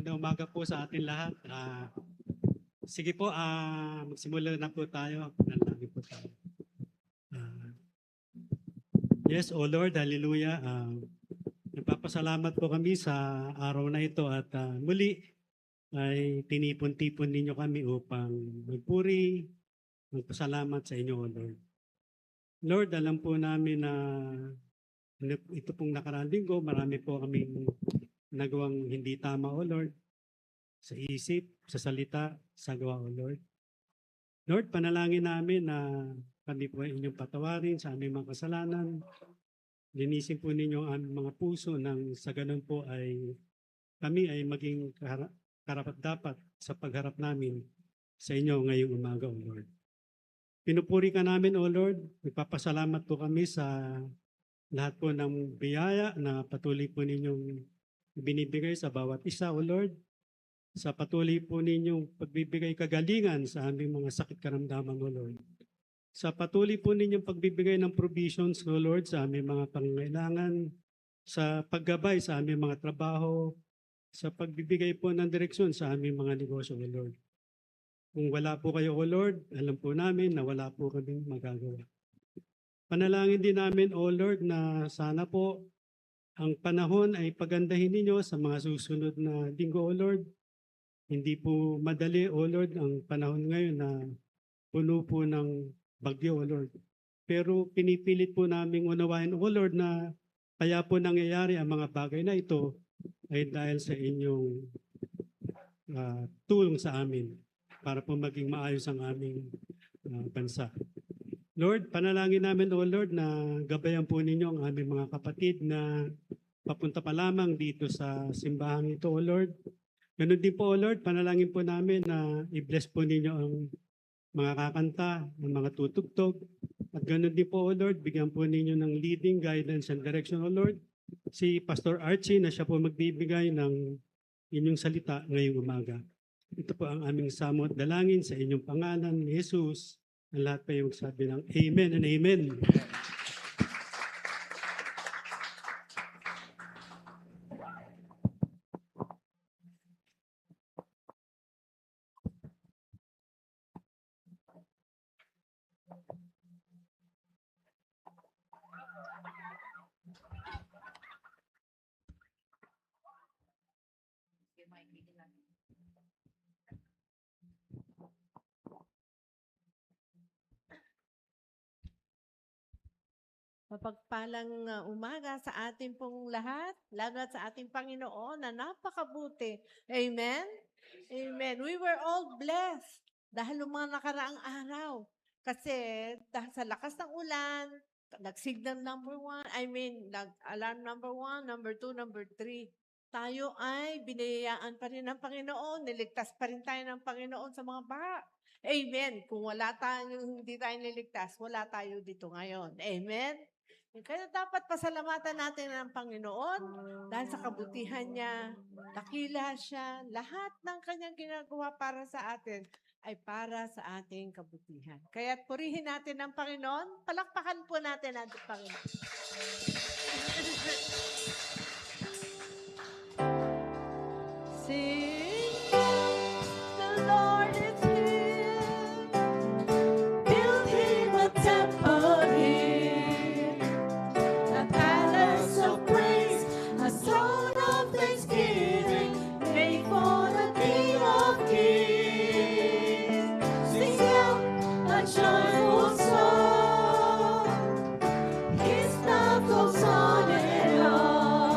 magandang umaga po sa atin lahat. Sige po, magsimula na po tayo. Panalangin po tayo. Yes, O Lord, hallelujah. Nagpapasalamat po kami sa araw na ito at muli ay tinipon-tipon ninyo kami upang magpuri, magpasalamat sa inyo, O Lord. Lord, alam po namin na ito pong nakaraang linggo, marami po kaming nagawang hindi tama, O Lord, sa isip, sa salita, sa gawa, O Lord. Lord, panalangin namin na kami po ay inyong patawarin sa aming mga kasalanan. Linisin po ninyo ang aming mga puso nang sa ganun po ay kami ay maging karapat-dapat sa pagharap namin sa inyo ngayong umaga, O Lord. Pinupuri ka namin, O Lord. Nagpapasalamat po kami sa lahat po ng biyaya na patuloy po ninyong binibigay sa bawat isa, O Lord. Sa patuloy po ninyong pagbibigay kagalingan sa aming mga sakit karamdaman, O Lord. Sa patuloy po ninyong pagbibigay ng provisions, O Lord, sa aming mga pangangailangan, sa paggabay sa aming mga trabaho, sa pagbibigay po ng direksyon sa aming mga negosyo, O Lord. Kung wala po kayo, O Lord, alam po namin na wala po kaming magagawa. Panalangin din namin, O Lord, na sana po ang panahon ay pagandahin ninyo sa mga susunod na linggo, O Lord. Hindi po madali, O Lord, ang panahon ngayon na puno po ng bagyo, O Lord. Pero pinipilit po namin unawain, O Lord, na kaya po nangyayari ang mga bagay na ito ay dahil sa inyong tulong sa amin para po maging maayos ang aming bansa. Lord, panalangin namin, O Lord, na gabayan po ninyo ang aming mga kapatid na papunta pa lamang dito sa simbahan ito, O Lord. Ganun din po, O Lord, panalangin po namin na i-bless po ninyo ang mga kakanta, ang mga tutugtog. At ganun din po, O Lord, bigyan po ninyo ng leading, guidance, and direction, O Lord. Si Pastor Archie na siya po magbibigay ng inyong salita ngayong umaga. Ito po ang aming samot dalangin sa inyong pangalan, ni Jesus. Ang lahat pa yung sabi ng Amen and Amen. Mapagpalang umaga sa ating pong lahat, lalo at sa ating Panginoon na napakabuti. Amen? Amen. We were all blessed dahil ng mga nakaraang araw. Kasi dahil sa lakas ng ulan, nag-signal number 1, nag-alarm number 1, number 2, number 3. Tayo ay binayaan pa rin ng Panginoon, niligtas pa rin tayo ng Panginoon sa mga baha. Amen. Kung hindi tayo niligtas, wala tayo dito ngayon. Amen? Kaya dapat pasalamatan natin ang Panginoon dahil sa kabutihan niya, dakila siya, lahat ng kanyang ginagawa para sa atin ay para sa ating kabutihan. Kaya purihin natin ang Panginoon, palakpakan po natin ang Panginoon. Sing, the Lord is here. Build him a temple here, a palace of praise, a throne of thanksgiving, made for the King of Kings. Sing out a joyful song, his love goes on and on.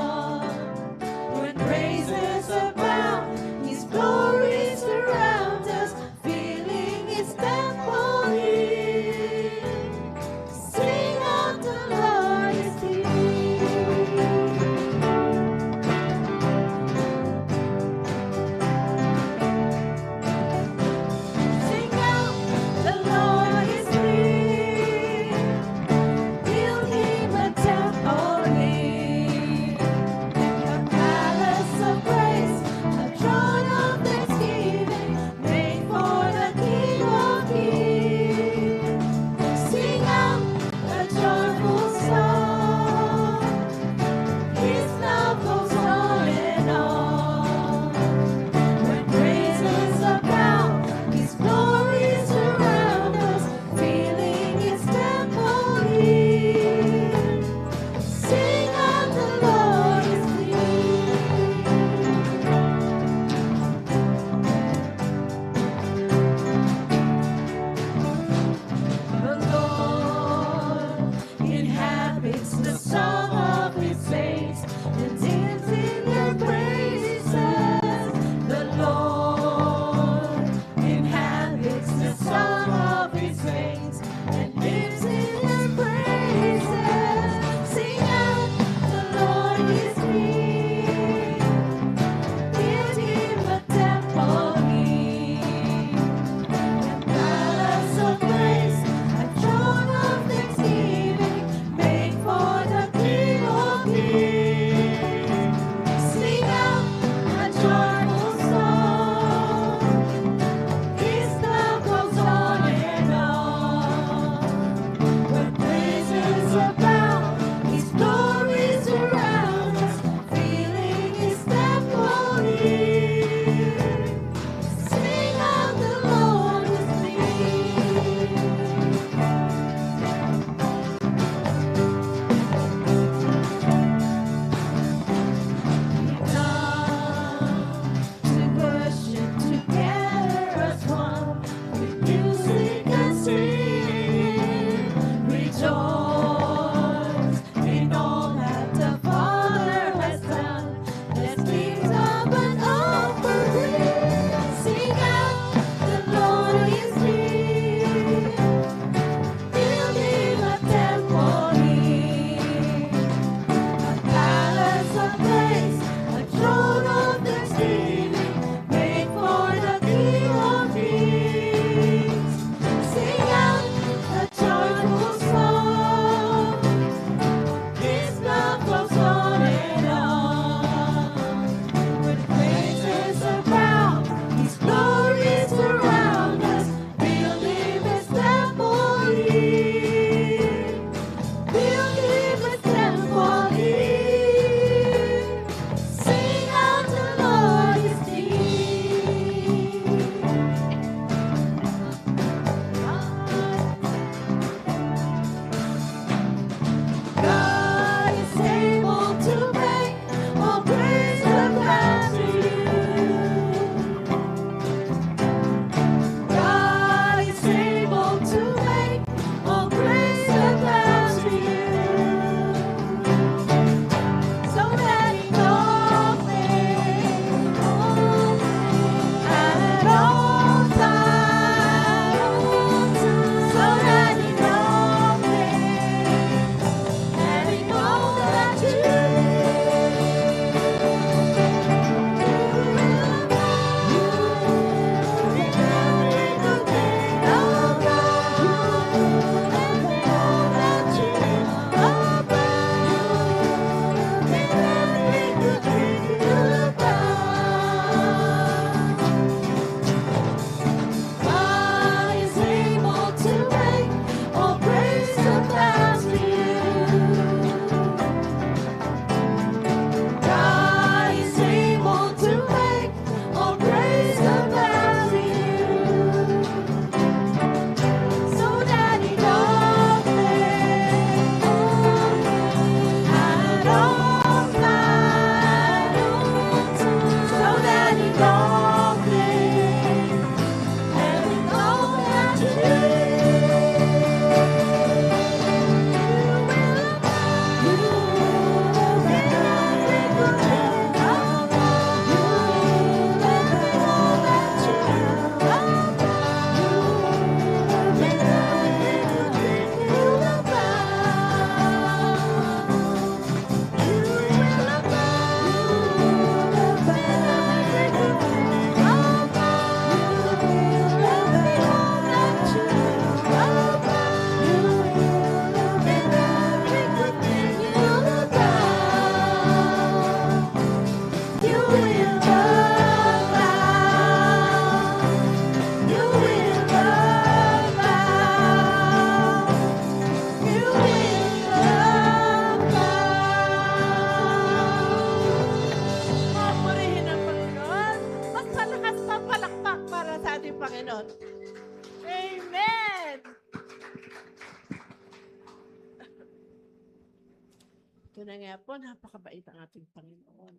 Tunay nga po, napakabait ang ating Panginoon.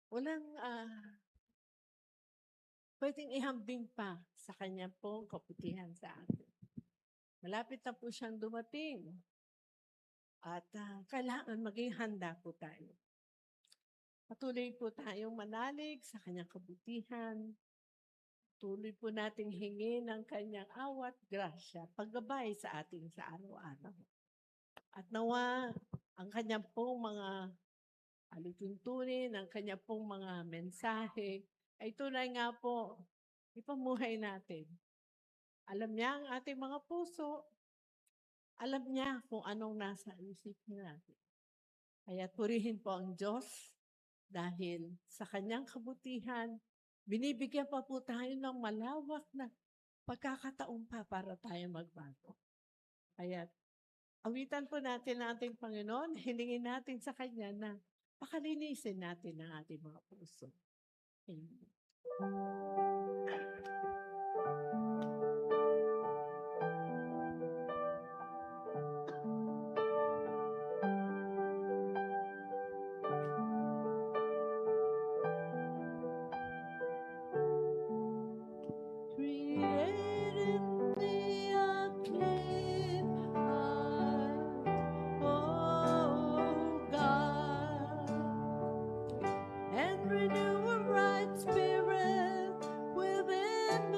Walang pwedeng ihambing pa sa kanya pong kaputihan sa atin. Malapit na po siyang dumating. At kailangan maging handa po tayo. Patuloy po tayong manalig sa kanyang kabutihan. Tuloy po nating hingin ang kanyang awat, grasya, paggabay sa ating sa araw-araw. At nawa, ang kanyang pong mga alituntunin, ang kanyang pong mga mensahe, ay tunay nga po, ipamuhay natin. Alam niya ang ating mga puso. Alam niya kung anong nasa isip natin. Kaya purihin po ang Diyos dahil sa kanyang kabutihan, binibigyan pa po tayo ng malawak na pagkakataon pa para tayo magbago. Kaya awitan po natin ang ating Panginoon, hilingin natin sa Kanya na pakalinisin natin ang ating mga puso. Amen. Create in me a clean heart, oh God, and renew a right spirit within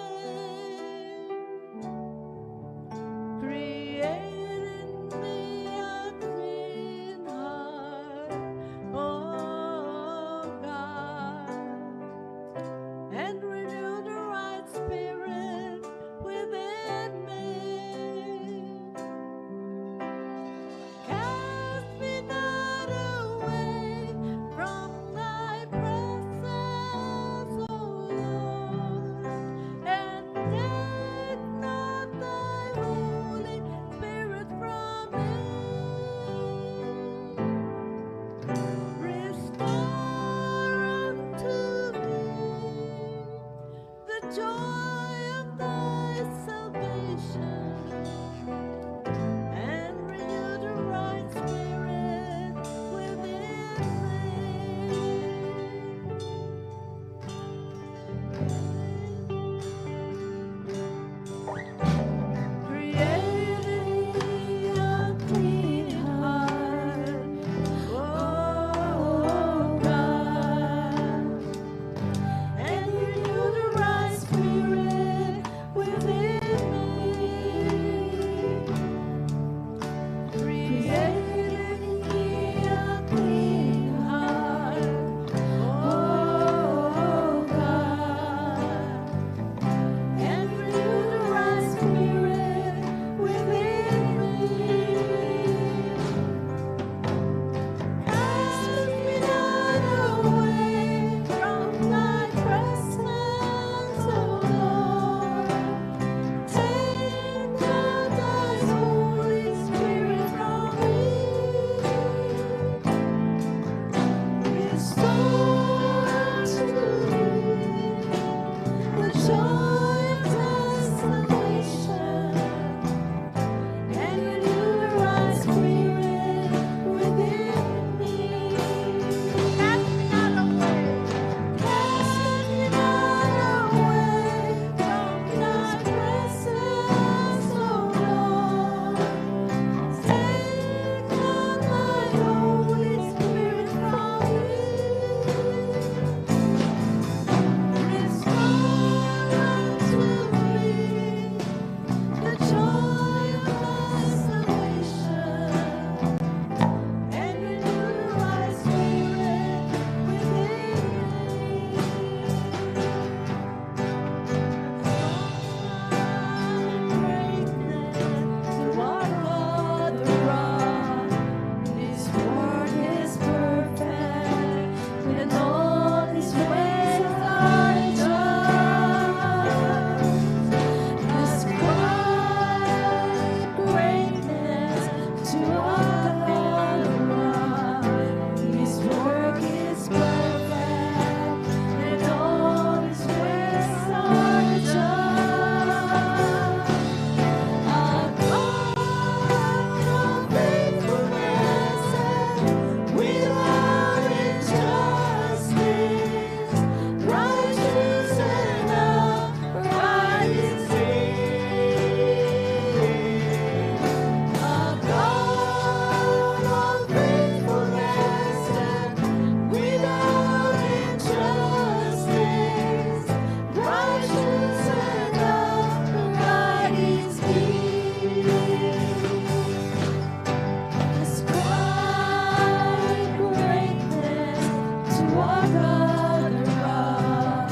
walk on the rock.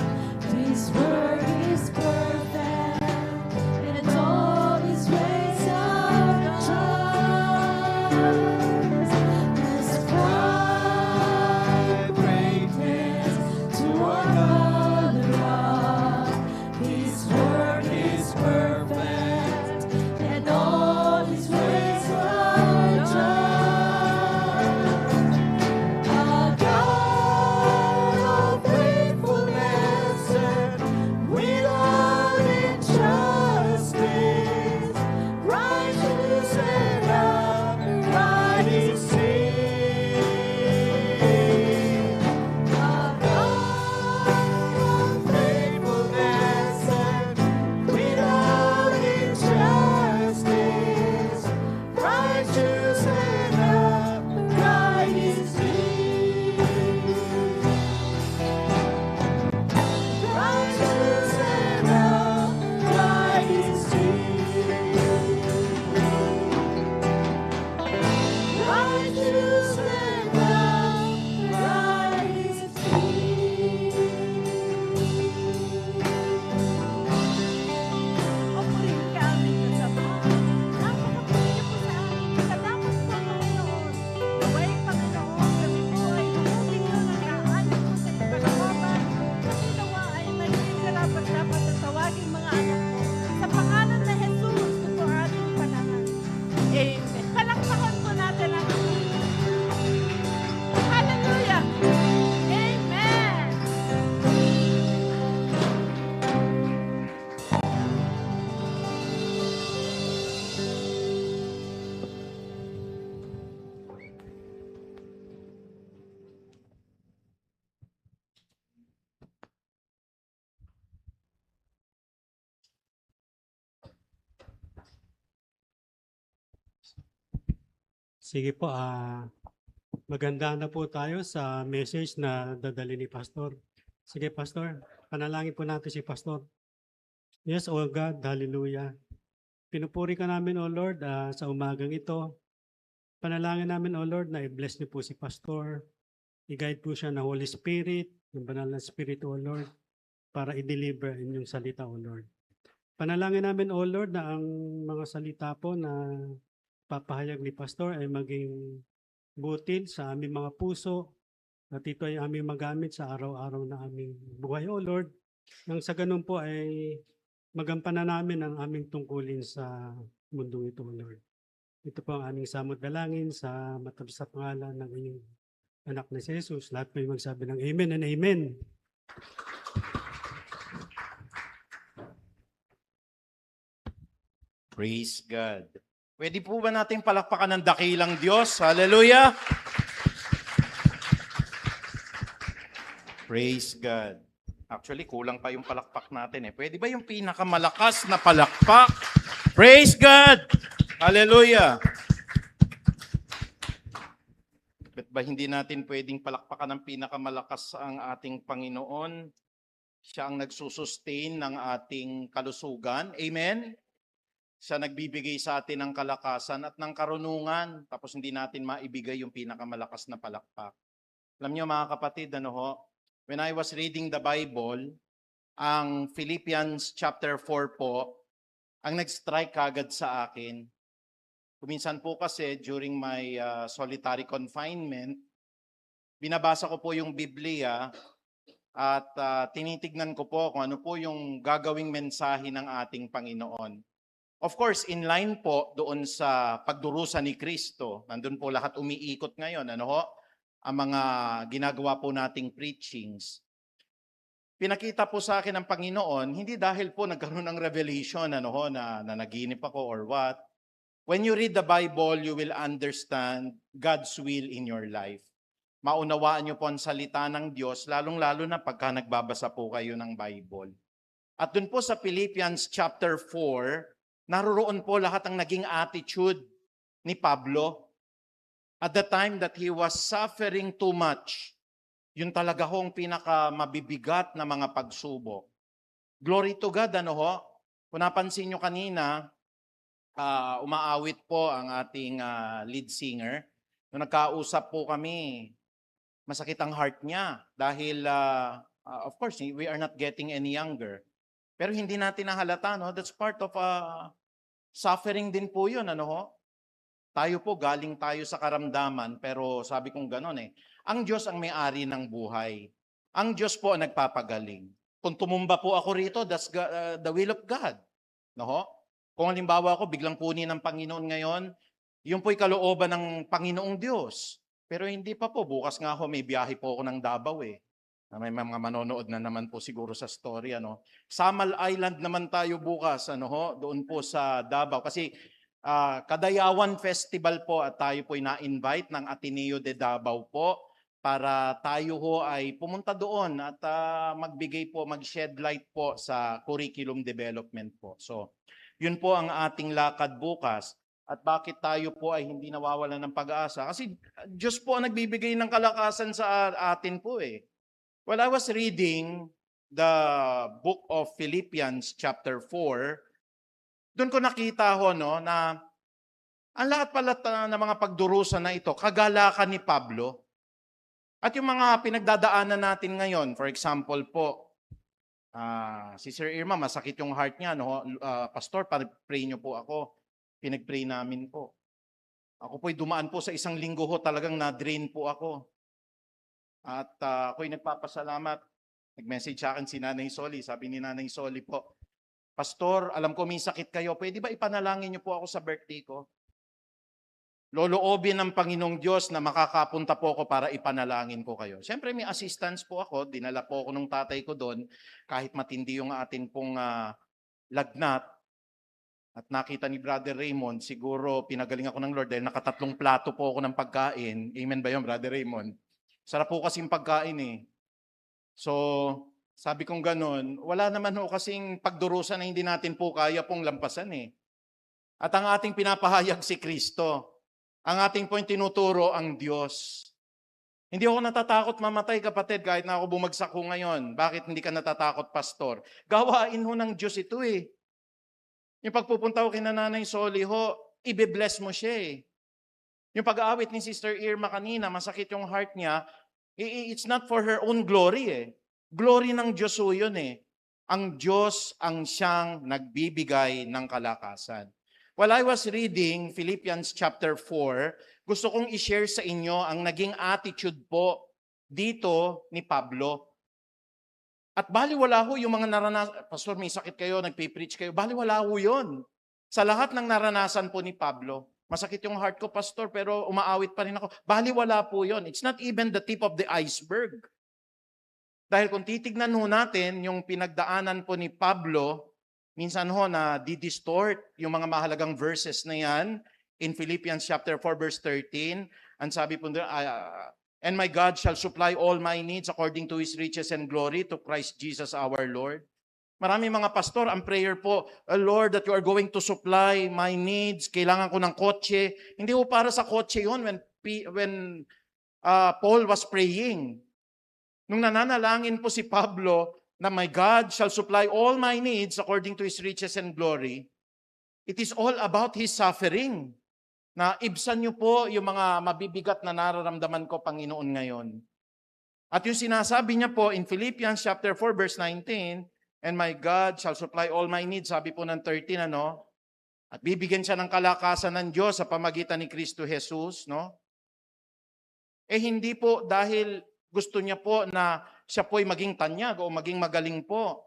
His word is perfect, and all his ways are just. Let's cry greatness to walk on the rock. His word is perfect, and all his ways are just. A God of faithfulness and without injustice, righteous and upright is He. A God of faithfulness and without injustice, righteous and upright is He. Righteous and upright is He. Righteous and upright is O purihin ka aming kasama. Napakapuri po sa amin. Salamat po, Panginoon. Naway, Panginoon, kami po ay humubing na nag-aayon po sa iyong kalooban. Kasi nawa ay maging karapat-dapat na tawagin mga anak mo. Sa pangalan na Jesus, ito po ating panangan. Amen. Palakpakan po natin ang Hallelujah! Amen! Sige po, maganda na po tayo sa message na dadali ni Pastor. Sige, Pastor, panalangin po natin si Pastor. Yes, O God, hallelujah. Pinupuri ka namin, O Lord, sa umagang ito. Panalangin namin, O Lord, na i-bless niyo po si Pastor. I-guide po siya ng Holy Spirit, ng banal na Spirit, O Lord, para i-deliver inyong salita, O Lord. Panalangin namin, O Lord, na ang mga salita po na papahayag ni Pastor ay maging butil sa aming mga puso at ito ay aming magamit sa araw-araw na aming buhay, O Lord. Nang sa ganun po ay magampanan namin ang aming tungkulin sa mundo ito, O Lord. Ito po ang aming samot dalangin sa matamis na pangalan ng inyong anak na si Jesus. Lahat po yung magsabi ng Amen and Amen. Praise God. Pwede po ba nating palakpakan ng dakilang Diyos? Hallelujah! Praise God. Actually, kulang pa yung palakpak natin eh. Pwede ba yung pinakamalakas na palakpak? Praise God! Hallelujah! Ba't ba hindi natin pwedeng palakpakan ng pinakamalakas ang ating Panginoon? Siya ang nagsusustain ng ating kalusugan. Amen? Siya nagbibigay sa atin ng kalakasan at ng karunungan, tapos hindi natin maibigay yung pinakamalakas na palakpak. Alam niyo mga kapatid, when I was reading the Bible, ang Philippians chapter 4 po, ang nag-strike kagad sa akin. Kuminsan po kasi during my solitary confinement, binabasa ko po yung Biblia at tinitignan ko po kung ano po yung gagawing mensahe ng ating Panginoon. Of course, in line po doon sa pagdurusa ni Kristo. Nandun po lahat umiikot ngayon. Ang mga ginagawa po nating preachings. Pinakita po sa akin ng Panginoon, hindi dahil po nagkaroon ng revelation na naginip ako or what. When you read the Bible, you will understand God's will in your life. Maunawaan niyo po ang salita ng Diyos, lalong-lalo na pagka nagbabasa po kayo ng Bible. At dun po sa Philippians chapter 4, naroroon po lahat ang naging attitude ni Pablo at the time that he was suffering too much. Yun talaga hong pinakamabibigat na mga pagsubok. Glory to God, Kung napansin nyo kanina, umaawit po ang ating lead singer. Nung nagkausap po kami, Masakit ang heart niya dahil, of course, we are not getting any younger. Pero hindi natin nahalata, no? That's part of suffering din po yun, ano ho? Tayo po, galing tayo sa karamdaman, pero sabi kong gano'n ang Diyos ang may-ari ng buhay. Ang Diyos po ang nagpapagaling. Kung tumumba po ako rito, that's the will of God. No ho? Kung halimbawa ako, biglang kunin ng Panginoon ngayon, yun po'y kalooban ng Panginoong Diyos. Pero hindi pa po, bukas nga ako, may biyahe po ako ng Davao May mga manonood na naman po siguro sa story, Samal Island naman tayo bukas, doon po sa Davao. Kasi Kadayawan Festival po at tayo po'y na-invite ng Ateneo de Davao po para tayo ho ay pumunta doon at magbigay po, mag-shed light po sa curriculum development po. So, yun po ang ating lakad bukas. At bakit tayo po ay hindi nawawalan ng pag-asa? Kasi Diyos po ang nagbibigay ng kalakasan sa atin po Well, I was reading the book of Philippians chapter 4. Doon ko nakita na ang lahat pala ng mga pagdurusa na ito, kagalakan ni Pablo. At yung mga pinagdadaanan natin ngayon, for example po, si Sir Irma, masakit yung heart niya. Pastor, pray niyo po ako. Pinag-pray namin po. Ako po'y dumaan po sa isang linggo talagang na-drain po ako. At ako'y nagpapasalamat. Nag-message sa akin si Nanay Soli. Sabi ni Nanay Soli po, Pastor, alam ko may sakit kayo. Pwede ba ipanalangin niyo po ako sa birthday ko? Loloobin ng Panginoong Diyos na makakapunta po ako para ipanalangin ko kayo. Siyempre may assistance po ako. Dinala po ako ng tatay ko doon. Kahit matindi yung atin pong lagnat. At nakita ni Brother Raymond, siguro pinagaling ako ng Lord dahil nakatatlong plato po ako ng pagkain. Amen ba yun, Brother Raymond? Sarap po kasing pagkain So, sabi kong ganun, wala naman kasing pagdurusa na hindi natin po kaya pong lampasan At ang ating pinapahayag si Kristo. Ang ating po tinuturo ang Diyos. Hindi ako natatakot mamatay, kapatid, kahit na ako bumagsak ko ngayon. Bakit hindi ka natatakot, Pastor? Gawain ho ng Diyos ito Yung pagpupunta ko kina Nanay Soli ibe-bless mo siya Yung pag-aawit ni Sister Irma kanina, masakit yung heart niya, it's not for her own glory Glory ng Diyos yun Ang Diyos ang siyang nagbibigay ng kalakasan. While I was reading Philippians chapter 4, gusto kong i-share sa inyo ang naging attitude po dito ni Pablo. At baliwala yung mga naranasan. Pastor, may sakit kayo, nagpe-preach kayo. Baliwala yun. Sa lahat ng naranasan po ni Pablo, masakit yung heart ko, Pastor, pero umaawit pa rin ako. Baliwala po yun. It's not even the tip of the iceberg. Dahil kung titignan natin yung pinagdaanan po ni Pablo, minsan na di-distort yung mga mahalagang verses na yan in Philippians chapter 4 verse 13. Ang sabi po doon, and my God shall supply all my needs according to His riches and glory to Christ Jesus our Lord. Marami mga pastor, ang prayer po, Lord, that you are going to supply my needs. Kailangan ko ng kotse. Hindi po para sa kotse yun when Paul was praying. Nung nananalangin po si Pablo na my God shall supply all my needs according to His riches and glory, it is all about His suffering. Na ibsan niyo po yung mga mabibigat na nararamdaman ko, Panginoon, ngayon. At yung sinasabi niya po in Philippians chapter 4 verse 19, and my God shall supply all my needs, sabi po ng 13, at bibigyan siya ng kalakasan ng Diyos sa pamagitan ni Kristo Jesus, hindi po dahil gusto niya po na siya po'y maging tanyag o maging magaling po.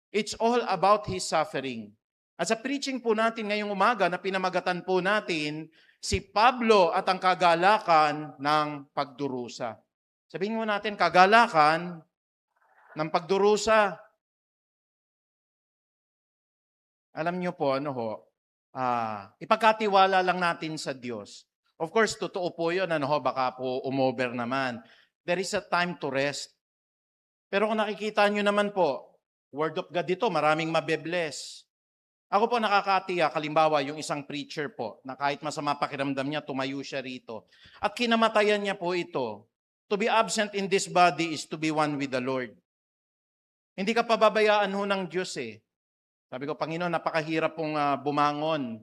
It's all about His suffering. At sa preaching po natin ngayong umaga na pinamagatan po natin, si Pablo at ang kagalakan ng pagdurusa. Sabihin mo natin, kagalakan ng pagdurusa. Alam niyo po, ipagkatiwala lang natin sa Diyos. Of course, totoo po yun, baka po umover naman. There is a time to rest. Pero kung nakikita nyo naman po, Word of God dito, maraming mabebless. Ako po nakakatiya, kalimbawa, yung isang preacher po, na kahit masama pakiramdam niya, tumayo siya rito. At kinamatayan niya po ito. To be absent in this body is to be one with the Lord. Hindi ka pababayaan ng Diyos Sabi ko, Panginoon, napakahirap pong bumangon.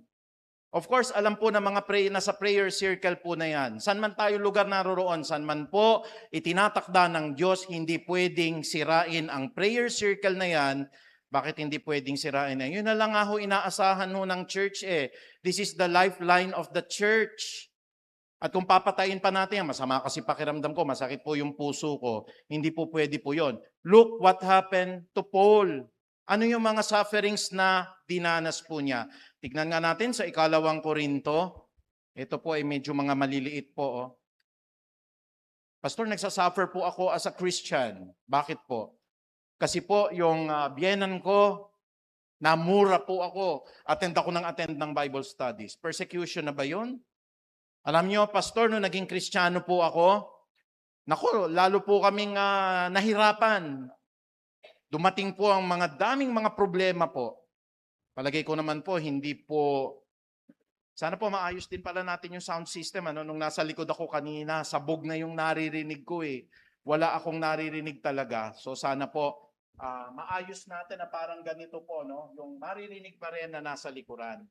Of course, alam po ng mga nasa prayer circle po na yan. San man tayo lugar naroroon, san man po itinatakda ng Diyos, hindi pwedeng sirain ang prayer circle na yan. Bakit hindi pwedeng sirain na? Yun na lang nga ho inaasahan ho ng church eh. This is the lifeline of the church. At kung papatayin pa natin yan, masama kasi pakiramdam ko, masakit po yung puso ko, hindi po pwede po yon. Look what happened to Paul. Ano yung mga sufferings na dinanas po niya? Tignan nga natin sa 2 Korinto. Ito po ay medyo mga maliliit po. Oh. Pastor, nagsasuffer po ako as a Christian. Bakit po? Kasi po yung biyenan ko, namura po ako. Attend ako ng Bible studies. Persecution na ba yun? Alam nyo, Pastor, nung naging Kristiyano po ako, naku, lalo po kaming nahirapan. Dumating po ang mga daming mga problema po. Palagay ko naman po, hindi po, sana po maayos din pala natin yung sound system. Nung nasa likod ako kanina, sabog na yung naririnig ko eh. Wala akong naririnig talaga. So sana po, maayos natin na parang ganito po, no? Yung maririnig pa rin na nasa likuran.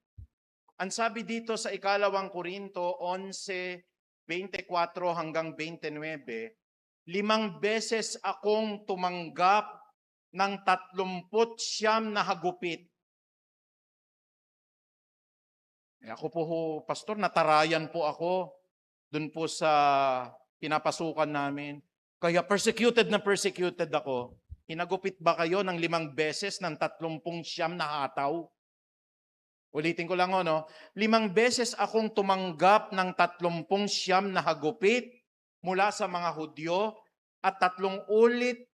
Ang sabi dito sa 2 Korinto 11:24 hanggang 29, 5 beses akong tumanggap ng 39 na hagupit. Ako po, Pastor, natarayan po ako dun po sa pinapasukan namin. Kaya persecuted ako. Hinagupit ba kayo ng 5 beses ng 39 na hataw? Ulitin ko lang, no? 5 beses akong tumanggap ng 39 na hagupit mula sa mga Hudyo at 3 ulit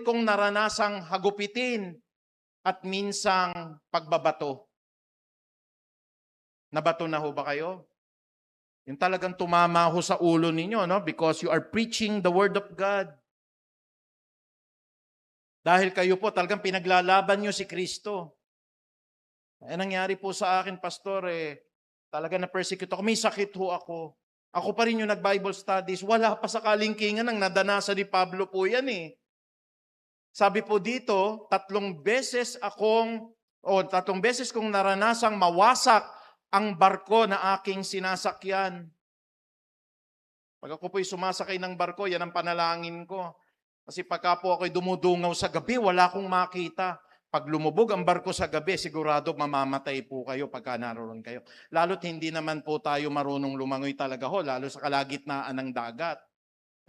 kong naranasang hagupitin at minsang pagbabato. Nabato na ho ba kayo? Yung talagang tumama ho sa ulo ninyo, no? Because you are preaching the Word of God. Dahil kayo po talagang pinaglalaban nyo si Kristo. Nangyari po sa akin, Pastor, talaga na-persecute ako. May sakit ho ako. Ako pa rin yung nag-Bible studies. Wala pa sa kalingkingan ang nadanasan ni Pablo po yan eh. Sabi po dito, 3 beses kong naranasang mawasak ang barko na aking sinasakyan. Pag ako po'y sumasakay ng barko, yan ang panalangin ko. Kasi pagka po ako'y dumudungaw sa gabi, wala akong makita. Pag lumubog ang barko sa gabi, sigurado mamamatay po kayo pagka naroon kayo. Lalo't hindi naman po tayo marunong lumangoy talaga ho, lalo sa kalagitnaan ng dagat.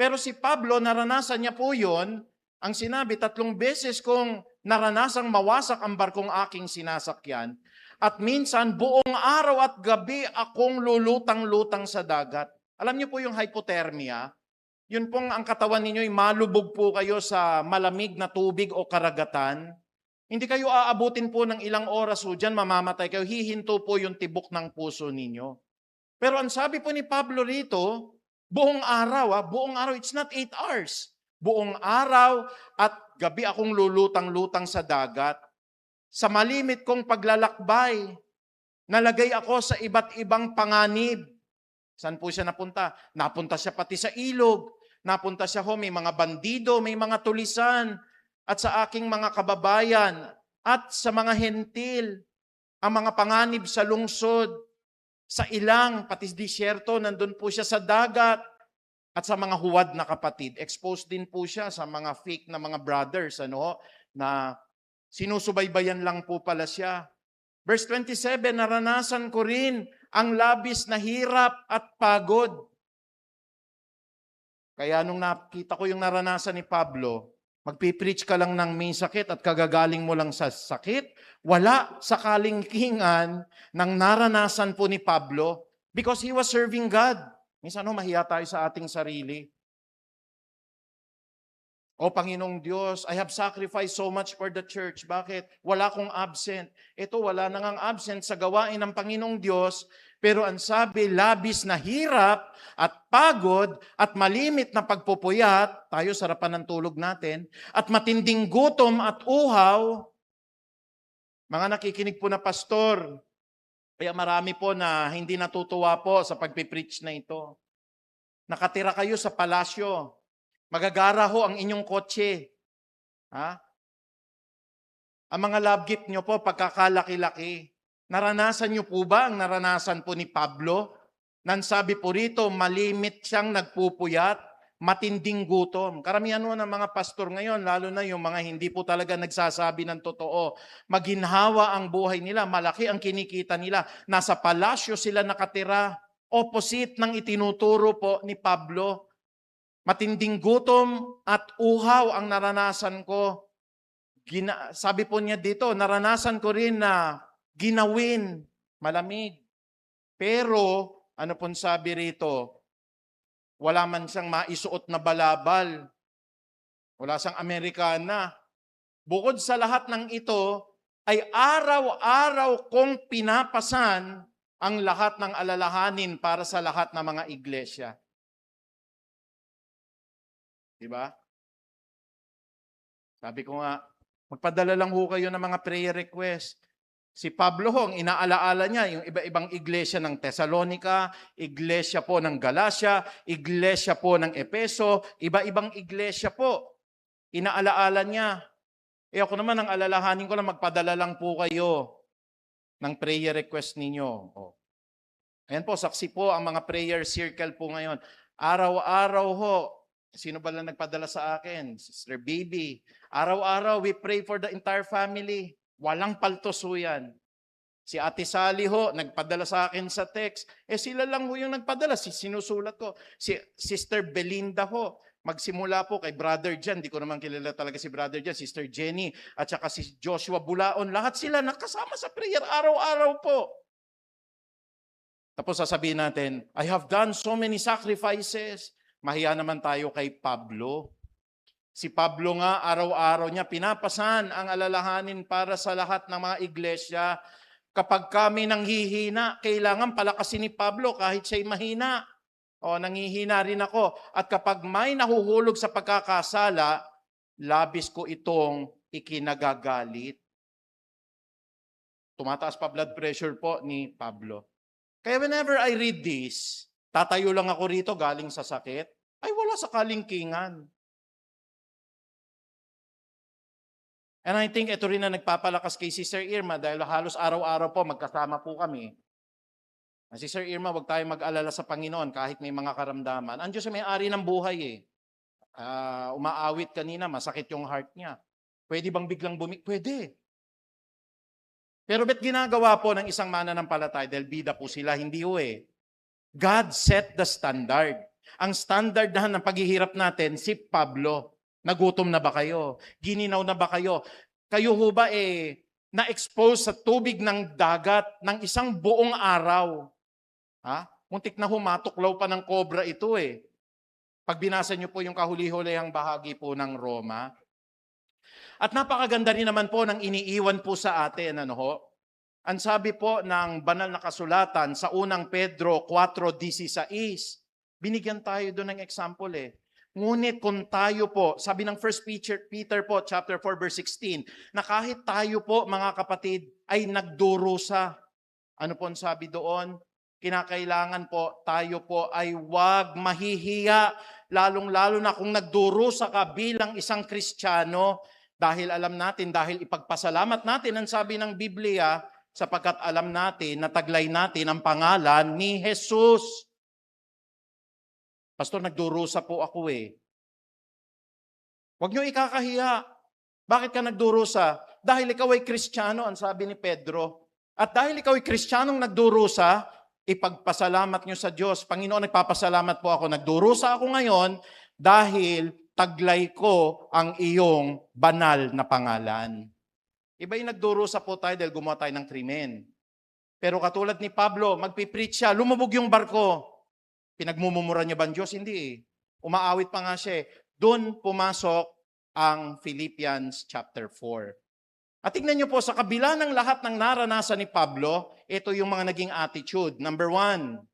Pero si Pablo, naranasan niya po yun. Ang sinabi, 3 beses kong naranasang mawasak ang barkong aking sinasakyan. At minsan, buong araw at gabi akong lulutang-lutang sa dagat. Alam niyo po yung hypothermia? Yun pong ang katawan ninyo, malubog po kayo sa malamig na tubig o karagatan. Hindi kayo aabutin po ng ilang oras o dyan, mamamatay kayo. Hihinto po yung tibok ng puso ninyo. Pero ang sabi po ni Pablo rito, buong araw, it's not 8 hours. Buong araw at gabi akong lulutang-lutang sa dagat. Sa malimit kong paglalakbay, nalagay ako sa iba't ibang panganib. Saan po siya napunta? Napunta siya pati sa ilog. Napunta siya may mga bandido, may mga tulisan. At sa aking mga kababayan at sa mga hentil, ang mga panganib sa lungsod, sa ilang, pati disyerto, nandun po siya sa dagat. At sa mga huwad na kapatid, exposed din po siya sa mga fake na mga brothers, na sinusubaybayan lang po pala siya. Verse 27, naranasan ko rin ang labis na hirap at pagod. Kaya nung nakita ko yung naranasan ni Pablo, magpipreach ka lang ng may sakit at kagagaling mo lang sa sakit, wala sa kalingkingan ng naranasan po ni Pablo because he was serving God. Minsan mahiya tayo sa ating sarili. O Panginoong Diyos, I have sacrificed so much for the church. Bakit? Wala akong absent. Ito, wala nang absent sa gawain ng Panginoong Diyos. Pero ang sabi, labis na hirap at pagod at malimit na pagpupuyat, tayo sarapan ng tulog natin, at matinding gutom at uhaw. Mga nakikinig po na pastor, kaya marami po na hindi natutuwa po sa pagpipreach na ito. Nakatira kayo sa palasyo. Magagara ho ang inyong kotse. Ang mga love gift nyo po, pagkakalaki-laki. Naranasan niyo po ba ang naranasan po ni Pablo? Nang sabi po rito, malimit siyang nagpupuyat, matinding gutom. Karamihan mo ng mga pastor ngayon, lalo na yung mga hindi po talaga nagsasabi ng totoo. Maginhawa ang buhay nila, malaki ang kinikita nila. Nasa palasyo sila nakatira. Opposite ng itinuturo po ni Pablo. Matinding gutom at uhaw ang naranasan ko. Sabi po niya dito, naranasan ko rin na ginawin, malamig. Pero, ano pong sabi rito, wala man siyang maisuot na balabal. Wala siyang Amerikana. Bukod sa lahat ng ito, ay araw-araw kong pinapasan ang lahat ng alalahanin para sa lahat ng mga iglesia. Diba? Sabi ko nga, magpadala lang ho kayo ng mga prayer request. Si Pablo ho, ang inaalaala niya, yung iba-ibang iglesia ng Thessalonica, iglesia po ng Galacia, iglesia po ng Epeso, iba-ibang iglesia po. Inaalaala niya. Ako naman, ang alalahanin ko lang, magpadala lang po kayo ng prayer request ninyo. Ayan po, saksi po ang mga prayer circle po ngayon. Araw-araw ho, sino ba lang nagpadala sa akin? Sister Bibi. Araw-araw, we pray for the entire family. Walang paltos ho yan. Si Ate Sally ho, nagpadala sa akin sa text. Sila lang ho yung nagpadala. Sinusulat ko. Si Sister Belinda ho, magsimula po kay Brother Jan. Di ko naman kilala talaga si Brother Jan. Sister Jenny at saka si Joshua Bulaon. Lahat sila nakasama sa prayer araw-araw po. Tapos sasabihin natin, I have done so many sacrifices. Mahiya naman tayo kay Pablo. Si Pablo nga, araw-araw niya, pinapasan ang alalahanin para sa lahat ng mga iglesia. Kapag kami nanghihina, kailangan palakasin ni Pablo kahit siya'y mahina. Nanghihina rin ako. At kapag may nahuhulog sa pagkakasala, labis ko itong ikinagagalit. Tumataas pa blood pressure po ni Pablo. Kaya whenever I read this, tatayo lang ako rito galing sa sakit, ay wala sa kalingkingan. And I think ito rin na nagpapalakas kay Sister Irma dahil halos araw-araw po magkasama po kami. Sister Irma, huwag tayo mag-alala sa Panginoon kahit may mga karamdaman. Ang Diyos ay may-ari ng buhay umaawit kanina, masakit yung heart niya. Pwede bang biglang Pwede. Pero ba't ginagawa po ng isang mananampalataya? Dahil bida po sila, hindi ho God set the standard. Ang standard ng paghihirap natin, si Pablo. Nagutom na ba kayo? Gininaw na ba kayo? Kayo ho ba na-expose sa tubig ng dagat ng isang buong araw? Muntik na humatuklaw pa ng kobra ito Pag binasa niyo po yung kahuli-hulihang bahagi po ng Roma. At napakaganda rin naman po ng iniiwan po sa atin. Ang sabi po ng banal na kasulatan sa unang Pedro 4:16, binigyan tayo doon ng example Ngunit kung tayo po, sabi ng 1 Peter po, chapter 4, verse 16, na kahit tayo po, mga kapatid, ay nagdurusa. Ano po ang sabi doon? Kinakailangan po, tayo po ay wag mahihiya, lalong-lalo na kung nagdurusa ka bilang isang Kristiyano, dahil alam natin, dahil ipagpasalamat natin ang sabi ng Biblia, sapagkat alam natin, nataglay natin ang pangalan ni Jesus. Pastor, nagdurusa po ako Huwag niyo ikakahiya. Bakit ka nagdurusa? Dahil ikaw ay Kristiyano, ang sabi ni Pedro. At dahil ikaw ay Kristiyanong nagdurusa, ipagpasalamat niyo sa Diyos. Panginoon, nagpapasalamat po ako. Nagdurusa ako ngayon dahil taglay ko ang iyong banal na pangalan. Iba yung nagdurusa po tayo dahil gumawa tayo ng krimen. Pero katulad ni Pablo, magpipreach siya, lumubog yung barko. Pinagmumura niya ba ang Diyos? Hindi Umaawit pa nga siya Doon pumasok ang Philippians chapter 4. At tingnan niyo po, sa kabila ng lahat ng naranasan ni Pablo, ito yung mga naging attitude. Number 1,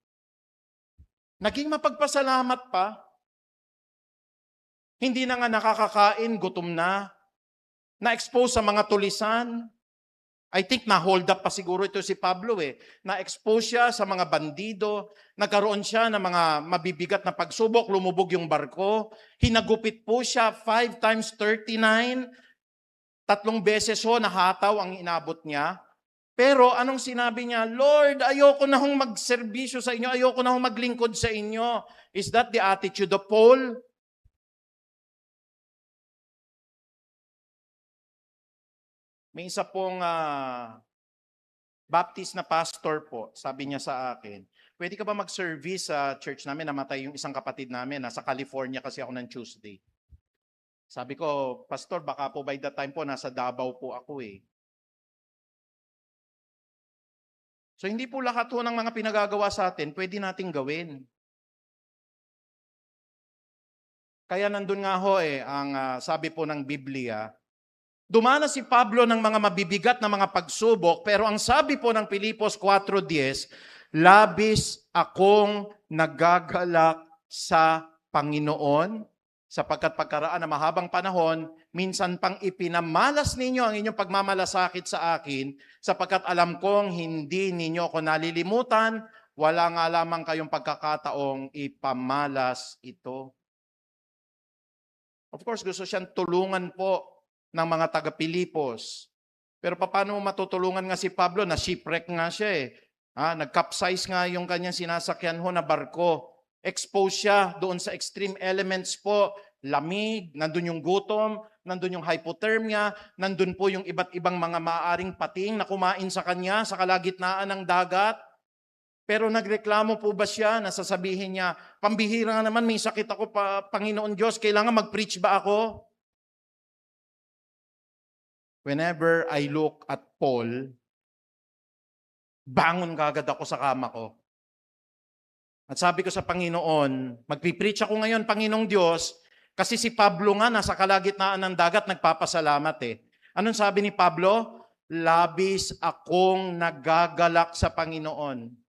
naging mapagpasalamat pa. Hindi na nga nakakakain, gutom na. Na-expose sa mga tulisan. I think na-hold up pa siguro ito si Pablo Na-expose siya sa mga bandido, nagkaroon siya ng mga mabibigat na pagsubok, lumubog yung barko, hinagupit po siya 5 times 39, 3 beses nahataw ang inabot niya. Pero anong sinabi niya? Lord, ayoko na hong magserbisyo sa inyo, ayoko na hong maglingkod sa inyo. Is that the attitude of Paul? May isa pong Baptist na pastor po, sabi niya sa akin, pwede ka ba mag-service sa church namin? Namatay yung isang kapatid namin, nasa California kasi ako ng Tuesday. Sabi ko, Pastor, baka po by that time po, nasa Davao po ako eh. So hindi po lahat po ng mga pinagagawa sa atin, pwede nating gawin. Kaya nandun nga ho ang sabi po ng Biblia, dumanas si Pablo ng mga mabibigat na mga pagsubok, pero ang sabi po ng Pilipos 4:10, labis akong nagagalak sa Panginoon, sapagkat pagkaraan ng mahabang panahon, minsan pang ipinamalas ninyo ang inyong pagmamalasakit sa akin, sapagkat alam kong hindi ninyo ako nalilimutan, wala nga lamang kayong pagkakataong ipamalas ito. Of course, gusto siyang tulungan po ng mga taga-Pilipos. Pero paano mo matutulungan nga si Pablo? Na shipwreck nga siya eh. Nag-capsize nga yung kanyang sinasakyan ho na barko. Exposed siya doon sa extreme elements po. Lamig, nandun yung gutom, nandun yung hypothermia, nandun po yung iba't ibang mga maaaring pating na kumain sa kanya sa kalagitnaan ng dagat. Pero nagreklamo po ba siya na sasabihin niya, pambihira nga naman, may sakit ako pa, Panginoon Diyos, kailangan mag-preach ba ako? Whenever I look at Paul, bangon kagad ako sa kama ko. At sabi ko sa Panginoon, magpipreach ako ngayon, Panginoong Diyos, kasi si Pablo nga nasa kalagitnaan ng dagat nagpapasalamat eh. Anong sabi ni Pablo? Labis akong nagagalak sa Panginoon.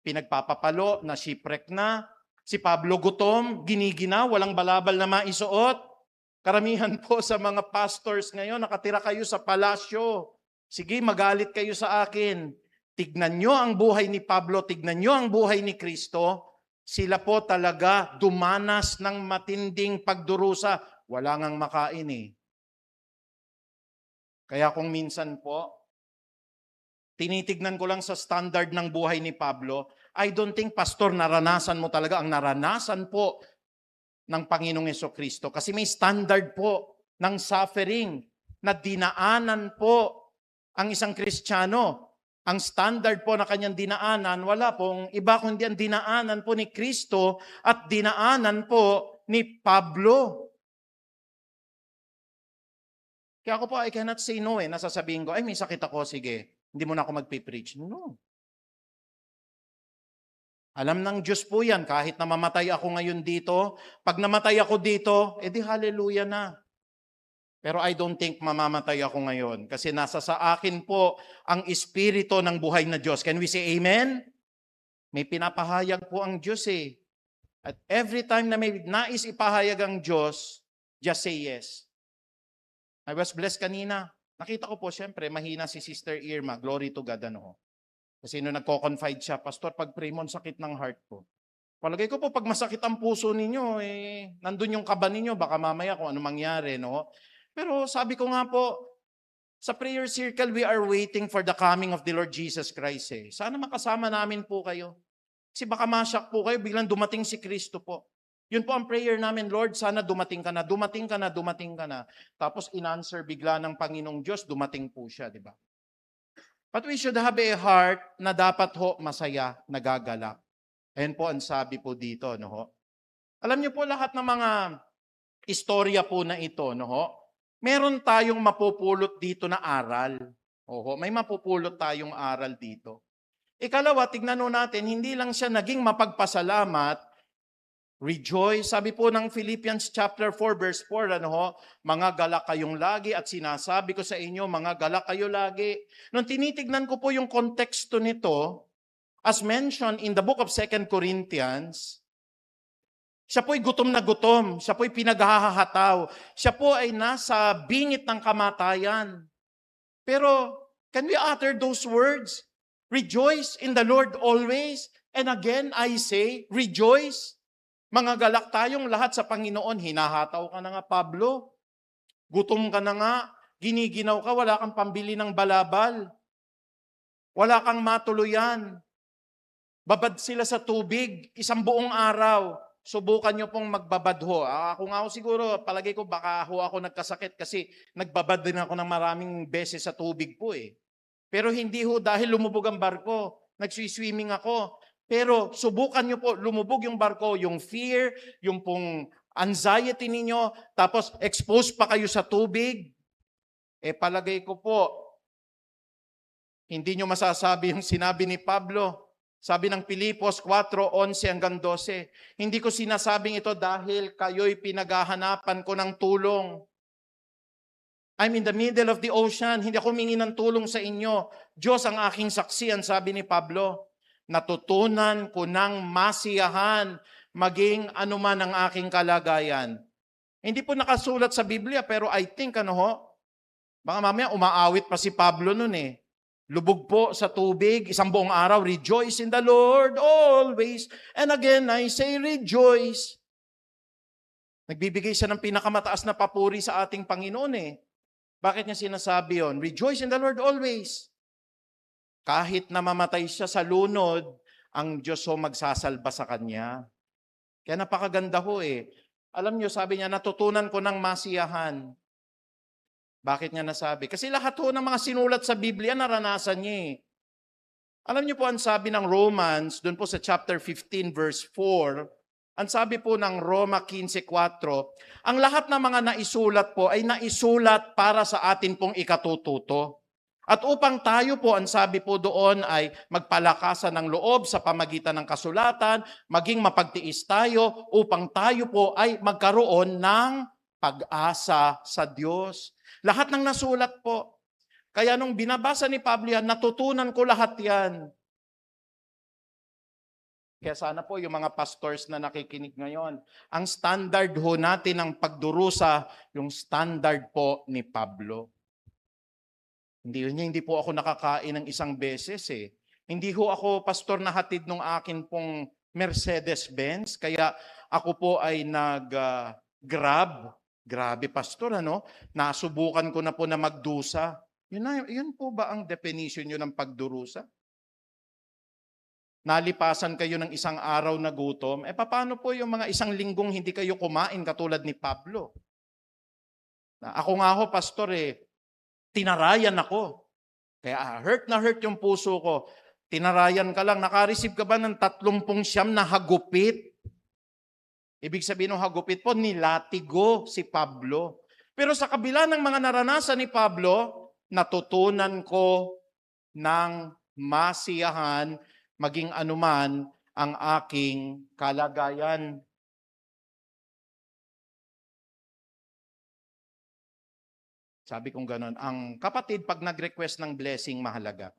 Pinagpapapalo, na shipwreck na. Si Pablo gutom, giniginaw, walang balabal na maisuot. Karamihan po sa mga pastors ngayon, nakatira kayo sa palasyo. Sige, magalit kayo sa akin. Tignan nyo ang buhay ni Pablo, tignan nyo ang buhay ni Kristo. Sila po talaga dumanas ng matinding pagdurusa. Wala ngang makain eh. Kaya kung minsan po, tinitignan ko lang sa standard ng buhay ni Pablo, I don't think, Pastor, naranasan mo talaga ang naranasan po ng Panginoong Jesucristo. Kasi may standard po ng suffering na dinaanan po ang isang Kristiyano. Ang standard po na kanyang dinaanan, wala pong iba kundi ang dinaanan po ni Kristo at dinaanan po ni Pablo. Kaya ako po, I cannot say no eh. Nasasabihin ko, ay may sakit ako, sige, hindi mo na ako magpipreach. No. Alam ng Diyos po yan, kahit na mamatay ako ngayon dito, pag namatay ako dito, edi hallelujah na. Pero I don't think mamamatay ako ngayon kasi nasa sa akin po ang espiritu ng buhay na Diyos. Can we say amen? May pinapahayag po ang Diyos eh. At every time na may nais ipahayag ang Diyos, just say yes. I was blessed kanina. Nakita ko po, syempre, mahina si Sister Irma. Glory to God, ano. Kasi nung nagko-confide siya, Pastor, pag pray mo, sakit ng heart ko. Palagay ko po, pag masakit ang puso ninyo, nandun yung kaba ninyo, baka mamaya kung ano mangyari, no? Pero sabi ko nga po, sa prayer circle, we are waiting for the coming of the Lord Jesus Christ. Sana makasama namin po kayo. Kasi baka masyak po kayo, biglang dumating si Kristo po. Yun po ang prayer namin, Lord, sana dumating ka na, dumating ka na, dumating ka na. Tapos in-answer bigla ng Panginoong Diyos, dumating po siya, di ba? But we should have a heart na dapat ho masaya, nagagalak. Ayan po ang sabi po dito, no ho. Alam niyo po lahat ng mga istorya po na ito, no ho. Meron tayong mapupulot dito na aral. Oho, may mapupulot tayong aral dito. Ikalawa, tignan natin, hindi lang siya naging mapagpasalamat, rejoice. Sabi po ng Philippians chapter 4 verse 4, ano ho, mga galak kayong lagi at sinasabi ko sa inyo, mga galak kayo lagi. Nung tinitignan ko po yung konteksto nito, as mentioned in the book of 2 Corinthians, siya po'y gutom na gutom, siya po'y pinaghahataw, siya po ay nasa bingit ng kamatayan. Pero, can we utter those words? Rejoice in the Lord always. And again, I say, rejoice. Mga galak tayong lahat sa Panginoon. Hinahataw ka na nga, Pablo. Gutom ka na nga. Giniginaw ka, wala kang pambili ng balabal. Wala kang matuluyan. Babad sila sa tubig, isang buong araw. Subukan nyo pong magbabad ho. Ako nga ho siguro, palagay ko baka ho ako nagkasakit kasi nagbabad din ako ng maraming beses sa tubig po eh. Pero hindi ho dahil lumubog ang barko. Nagswi-swimming ako. Pero subukan nyo po, lumubog yung barko, yung fear, yung pong anxiety ninyo, tapos exposed pa kayo sa tubig. Palagay ko po, hindi nyo masasabi yung sinabi ni Pablo. Sabi ng Pilipos 4:11 hanggang 12, hindi ko sinasabing ito dahil kayo'y pinaghahanapan ko ng tulong. I'm in the middle of the ocean. Hindi ako humingi ng tulong sa inyo. Diyos ang aking saksiyan, sabi ni Pablo. Natutunan ko ng masiyahan, maging anuman ang aking kalagayan. Hindi po nakasulat sa Biblia, pero I think baka mamaya umaawit pa si Pablo nun eh. Lubog po sa tubig, isang buong araw, rejoice in the Lord always. And again, I say rejoice. Nagbibigay siya ng pinakamataas na papuri sa ating Panginoon eh. Bakit niya sinasabi yon? Rejoice in the Lord always. Kahit na mamatay siya sa lunod, ang Diyos ho magsasalba sa kanya. Kaya napakaganda ho eh. Alam niyo, sabi niya, natutunan ko ng masiyahan. Bakit niya nasabi? Kasi lahat ho ng mga sinulat sa Biblia, naranasan niya eh. Alam niyo po ang sabi ng Romans, doon po sa chapter 15 verse 4, ang sabi po ng Roma 15:4, ang lahat ng mga naisulat po ay naisulat para sa atin pong ikatututo. At upang tayo po, ang sabi po doon ay magpalakasan ng loob sa pamagitan ng kasulatan, maging mapagtiis tayo upang tayo po ay magkaroon ng pag-asa sa Diyos. Lahat ng nasulat po. Kaya nung binabasa ni Pablo yan, natutunan ko lahat yan. Kaya sana po yung mga pastors na nakikinig ngayon, ang standard ho natin ng pagdurusa, yung standard po ni Pablo. Hindi po ako nakakain ng isang beses eh. Hindi ho ako pastor na hatid ng akin pong Mercedes-Benz, kaya ako po ay nag-grab. Grabe pastor, nasubukan ko na po na magdusa. Yun po ba ang definition nyo ng pagdurusa? Nalipasan kayo ng isang araw na gutom, paano po yung mga isang linggong hindi kayo kumain katulad ni Pablo? Ako nga ho, pastor, tinarayan ako. Kaya hurt na hurt yung puso ko. Tinarayan ka lang, nakareceive ka ba ng 39 na hagupit? Ibig sabihin ng hagupit po, nilatigo si Pablo. Pero sa kabila ng mga naranasan ni Pablo, natutunan ko ng masiyahan, maging anuman ang aking kalagayan. Sabi kong ganon, ang kapatid pag nag-request ng blessing, mahalaga.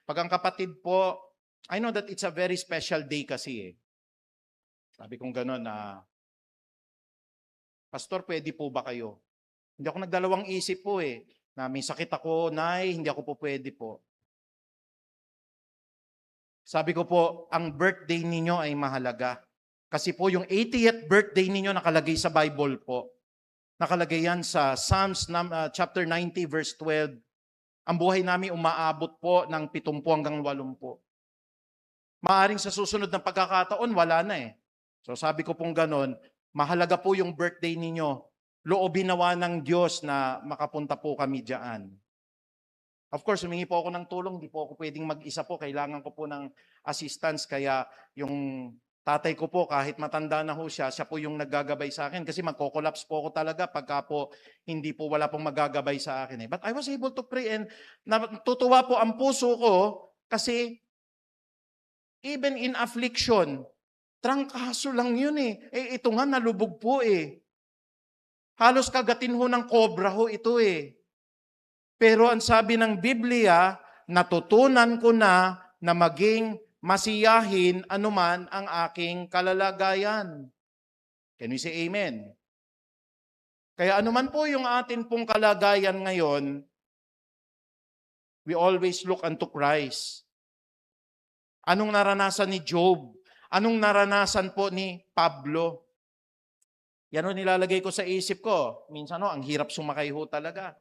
Pag ang kapatid po, I know that it's a very special day kasi eh. Sabi kong ganon Pastor, pwede po ba kayo? Hindi ako nagdalawang isip po eh, na may sakit ako, Nay, hindi ako po pwede po. Sabi ko po, ang birthday ninyo ay mahalaga. Kasi po yung 80th birthday ninyo nakalagay sa Bible po. Nakalagay yan sa Psalms chapter 90 verse 12. Ang buhay namin umaabot po ng 70 hanggang 80. Maaring sa susunod na pagkakataon, wala na eh. So sabi ko pong ganon, mahalaga po yung birthday ninyo. Loobin nawa ng Diyos na makapunta po kami dyan. Of course, humingi po ako ng tulong, di po ako pwedeng mag-isa po. Kailangan ko po ng assistance. Kaya yung tatay ko po, kahit matanda na ho siya, siya po yung naggagabay sa akin. Kasi magko-collapse po ako talaga pagka po hindi po wala pong magagabay sa akin. But I was able to pray and natutuwa po ang puso ko kasi even in affliction, trangkaso lang yun eh. Ito nga nalubog po eh. Halos kagatin ho ng kobra ho ito eh. Pero ang sabi ng Biblia, natutunan ko na maging masiyahin anuman ang aking kalalagayan. Can we say amen? Kaya anuman po yung atin pong kalagayan ngayon, we always look unto Christ. Anong naranasan ni Job? Anong naranasan po ni Pablo? Yan o nilalagay ko sa isip ko. Minsan ang hirap sumakay ho talaga.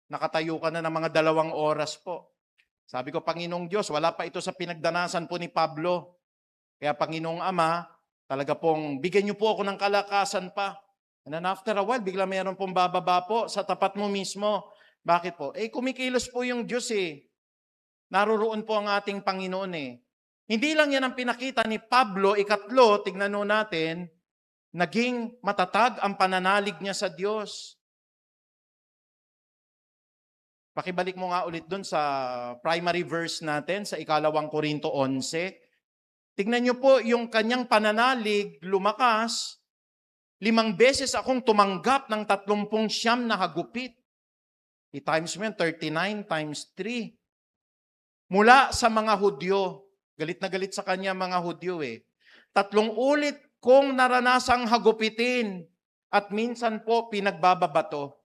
Nakatayo ka na ng mga 2 oras po. Sabi ko, Panginoong Diyos, wala pa ito sa pinagdanasan po ni Pablo. Kaya Panginoong Ama, talaga pong bigyan niyo po ako ng kalakasan pa. And then after a while, bigla mayroon pong bababa po sa tapat mo mismo. Bakit po? Kumikilos po yung Diyos eh. Naroroon po ang ating Panginoon eh. Hindi lang yan ang pinakita ni Pablo, ikatlo, tignan nyo natin, naging matatag ang pananalig niya sa Diyos. Pakibalik mo nga ulit dun sa primary verse natin, sa 2 Korinto 11. Tignan nyo po yung kanyang pananalig, lumakas, 5 beses akong tumanggap ng 39 na hagupit. I-times mo yan, 39 times 3. Mula sa mga Hudyo, galit na galit sa kanya mga Hudyo eh. 3 ulit kong naranasang hagupitin at minsan po pinagbababato.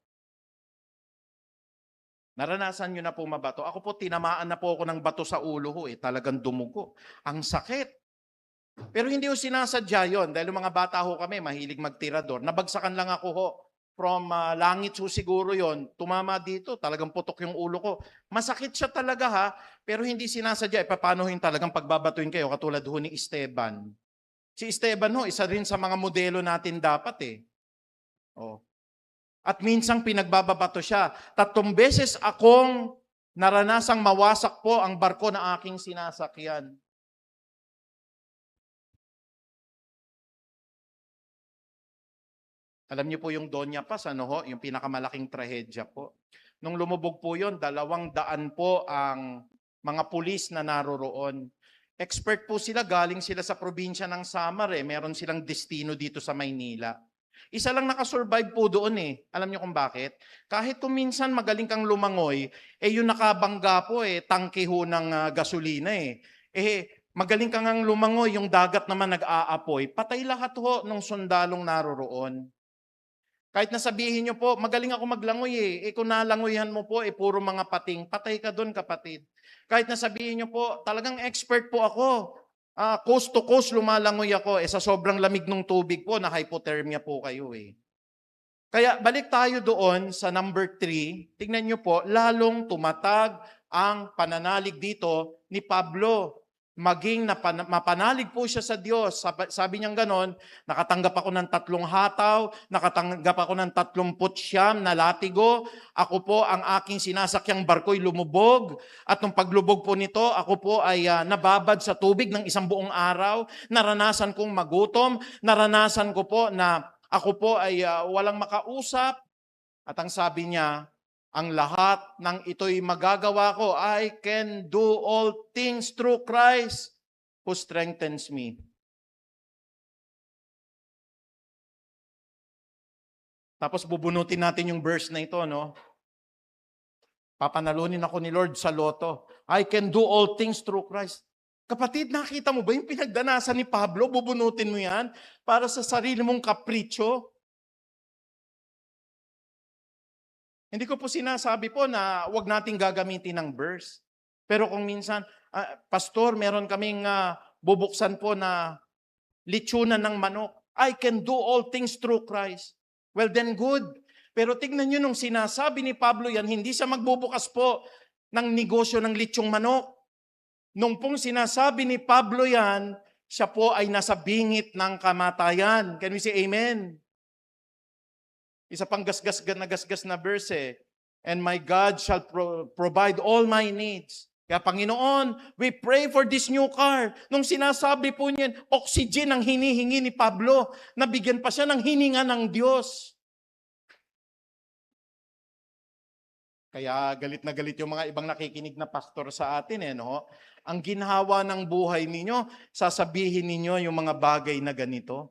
Naranasan nyo na po mabato. Ako po, tinamaan na po ako ng bato sa ulo ko eh. Talagang dumugo. Ang sakit. Pero hindi ko sinasadya yun. Dahil mga bata ho kami, mahilig magtirador. Nabagsakan lang ako ho. From langit ho siguro yon, tumama dito, talagang putok yung ulo ko. Masakit siya talaga ha, pero hindi sinasadya. Paano yung talagang pagbabatuin kayo, katulad ho ni Esteban. Si Esteban ho, isa rin sa mga modelo natin dapat eh. Oh. At minsang pinagbababato siya. 3 beses akong naranasang mawasak po ang barko na aking sinasakyan. Alam niyo po yung Doña Paz, yung pinakamalaking trahedya po. Nung lumubog po yun, 200 po ang mga pulis na naroroon. Expert po sila, galing sila sa probinsya ng Samar eh. Meron silang destino dito sa Maynila. Isa lang nakasurvive po doon eh. Alam niyo kung bakit? Kahit kung minsan magaling kang lumangoy, yung nakabangga po tangke ho ng gasolina eh. Magaling kang lumangoy, yung dagat naman nag-aapoy, patay lahat ho ng sundalong naroroon. Kahit nasabihin nyo po, magaling ako maglangoy eh. Kung nalangoyhan mo po, puro mga pating. Patay ka doon, kapatid. Kahit nasabihin nyo po, talagang expert po ako. Coast to coast lumalangoy ako. Sa sobrang lamig ng tubig po, na hypothermia po kayo eh. Kaya balik tayo doon sa number 3. Tingnan nyo po, lalong tumatag ang pananalig dito ni Pablo. Maging mapanalig po siya sa Diyos. Sabi niyang ganon, nakatanggap ako ng 3 hataw, nakatanggap ako ng 39 na latigo, ako po ang aking sinasakyang barko'y lumubog, at nung paglubog po nito, ako po ay nababad sa tubig ng 1 buong araw, naranasan kong magutom, naranasan ko po na ako po ay walang makausap, at ang sabi niya, ang lahat ng ito'y magagawa ko. I can do all things through Christ who strengthens me. Tapos bubunutin natin yung verse na ito, no? Papanalunin ako ni Lord sa loto. I can do all things through Christ. Kapatid, nakita mo ba yung pinagdanasan ni Pablo? Bubunutin mo yan para sa sarili mong kapritsyo? Hindi ko po sinasabi po na wag nating gagamitin ng verse. Pero kung minsan, Pastor, meron kaming bubuksan po na litsunan ng manok. I can do all things through Christ. Well then good. Pero tignan nyo nung sinasabi ni Pablo yan, hindi siya magbubukas po ng negosyo ng litsyong manok. Nung pong sinasabi ni Pablo yan, siya po ay nasa bingit ng kamatayan. Can we say amen? Isa pang gasgas na verse eh. And my God shall provide all my needs. Kaya Panginoon, we pray for this new car. Nung sinasabi po niyan, oxygen ang hinihingi ni Pablo. Nabigyan pa siya ng hininga ng Diyos. Kaya galit na galit yung mga ibang nakikinig na pastor sa atin no? Ang ginhawa ng buhay ninyo, sasabihin ninyo yung mga bagay na ganito.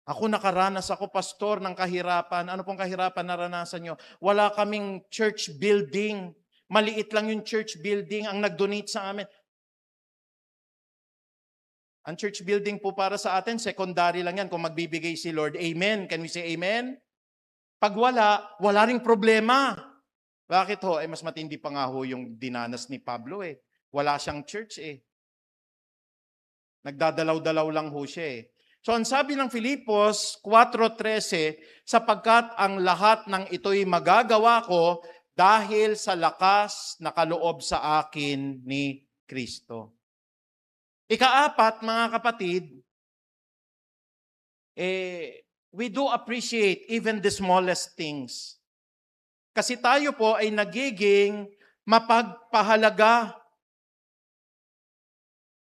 Ako nakaranas ako, pastor, ng kahirapan. Ano pong kahirapan naranasan nyo? Wala kaming church building. Maliit lang yung church building ang nag-donate sa amin. Ang church building po para sa atin, secondary lang yan kung magbibigay si Lord. Amen. Can we say amen? Pag wala ring problema. Bakit ho? Mas matindi pa nga ho yung dinanas ni Pablo eh. Wala siyang church eh. Nagdadalaw-dalaw lang ho siya eh. So ang sabi ng Filipos 4:13, sapagkat ang lahat ng ito'y magagawa ko dahil sa lakas na kaloob sa akin ni Kristo. Ikaapat, mga kapatid, we do appreciate even the smallest things. Kasi tayo po ay nagiging mapagpahalaga.